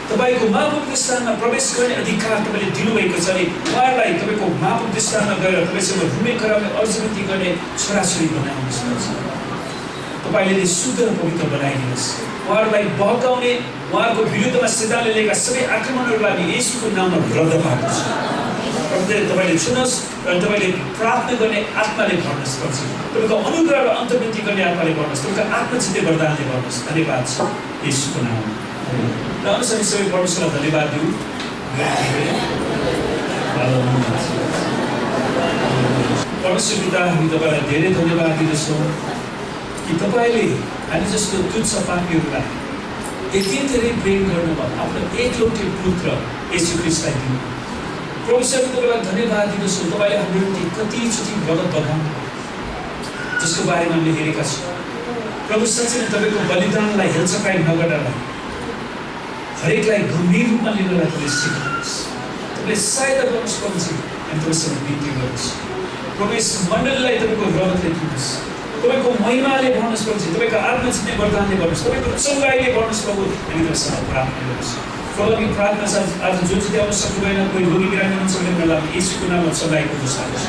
तपाईँको महापवित्र स्थानमा प्रवेश गर्ने अधिकार तपाईँले दिनुभएको छ। अनि उहाँहरूलाई तपाईँको महापवित्र स्थानमा गएर तपाईँसँग रुमे कराउने, अर्जुनती गर्ने छोराछोरी बनाउनुहोस्। तपाईँले शुद्ध र पवित्र बनाइदिनुहोस्। उहाँहरूलाई बहकाउने, उहाँहरूको विरुद्धमा शैतानले लिएका सबै आक्रमणहरूलाई येशूको नाममा रद्द पार्नु छ। तपाईँले छुनुहोस् र तपाईँले प्रार्थना गर्ने आत्माले भर्नुहोस्। तपाईँको अनुग्रह र अन्तर्वृत्ति गर्ने आत्माले भर्नुहोस्। तपाईँको आत्मचित्त वरदानले भर्नुहोस्। धन्यवाद छ येशूको नाममा। र अनुसार सबै परमेश्वरलाई धन्यवाद दिउँ। परमेश्वर पिता, हामी तपाईँलाई धेरै धन्यवाद दिँदछौँ कि तपाईँले हामी जस्तो तुच्छ पापीहरूलाई यति धेरै प्रेम गर्नुभयो, आफ्नो एकलौटे पुत्र येशू ख्रीष्टलाई दिनु। परमेश्वर, तपाईँलाई धन्यवाद दिँदछौँ। तपाईँले हाम्रो निम्ति कतिचोटि रगत बगाउनु जसको बारेमा हामीले हेरेका छौँ। प्रभु, साँच्चै नै तपाईँको बलिदानलाई हेलचकाइ नगर्नलाई, हरेकलाई गम्भीर रूपमा लिनलाई तपाईँले सिकाउनुहोस्। तपाईँले सहायता गर्नुहोस्। प्रभुजी, हामी तपाईँसँग बिन्ती गर्नुहोस्। प्रभु, यस मण्डलीलाई तपाईँको रगतले दिनुहोस्, तपाईँको महिमाले भर्नुहोस्। प्रभुजी, तपाईँको आत्मचित्त वरदानले भर्नुहोस्, तपाईँको चङ्गाइले भर्नुहोस्। प्रभु, हामी तपाईँसँग प्रार्थना गर्नुहोस्। प्रभु, हामी प्रार्थना आज जो चाहिँ आउन सक्नु भएन, कोही रोगी बिरामी हुनुहुन्छ भने उनीहरूलाई येशूको नाममा चङ्गाइको जोस हाल्नुहोस्।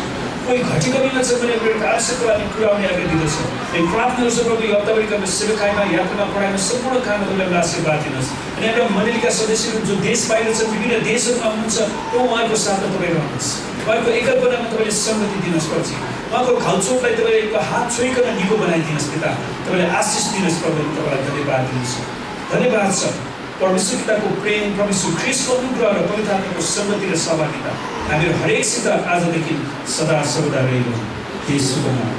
कोही घटेको बिमा छ भने एउटा आवश्यकता हामी पुर्याउने आज्ञा दिँदछौँ। अनि प्रार्थनाहरू छ प्रभु, हप्ताभरिका सेवाकाईमा, यात्रामा, पढाइमा, सम्पूर्ण काममा तपाईँलाई आशीर्वाद दिनुहोस्। अनि एउटा मण्डलीका सदस्यहरू जो देश बाहिर छन्, विभिन्न देशहरूमा हुनुहुन्छ, प्रभु उहाँहरूको साथमा तपाईँ रहनुहोस्। उहाँको एकल्पनामा तपाईँले सङ्गति दिनुहोस्। प्रभुजी, उहाँको घाउचोटलाई तपाईँले हात छोइकन निको बनाइदिनुहोस्। पिता, तपाईँले आशिष दिनुहोस्। प्रभु, तपाईँलाई धन्यवाद दिनुहोस्। धन्यवाद छ परमेश्वर पिताको प्रेम, परमेश्वर ख्रीष्टको अनुग्रह र पवित्र आत्माको सङ्गति र सहभागिता हामीहरू हरेकसित आजदेखि सदा सर्वदा रहिरहूँ। येशूको नाममा।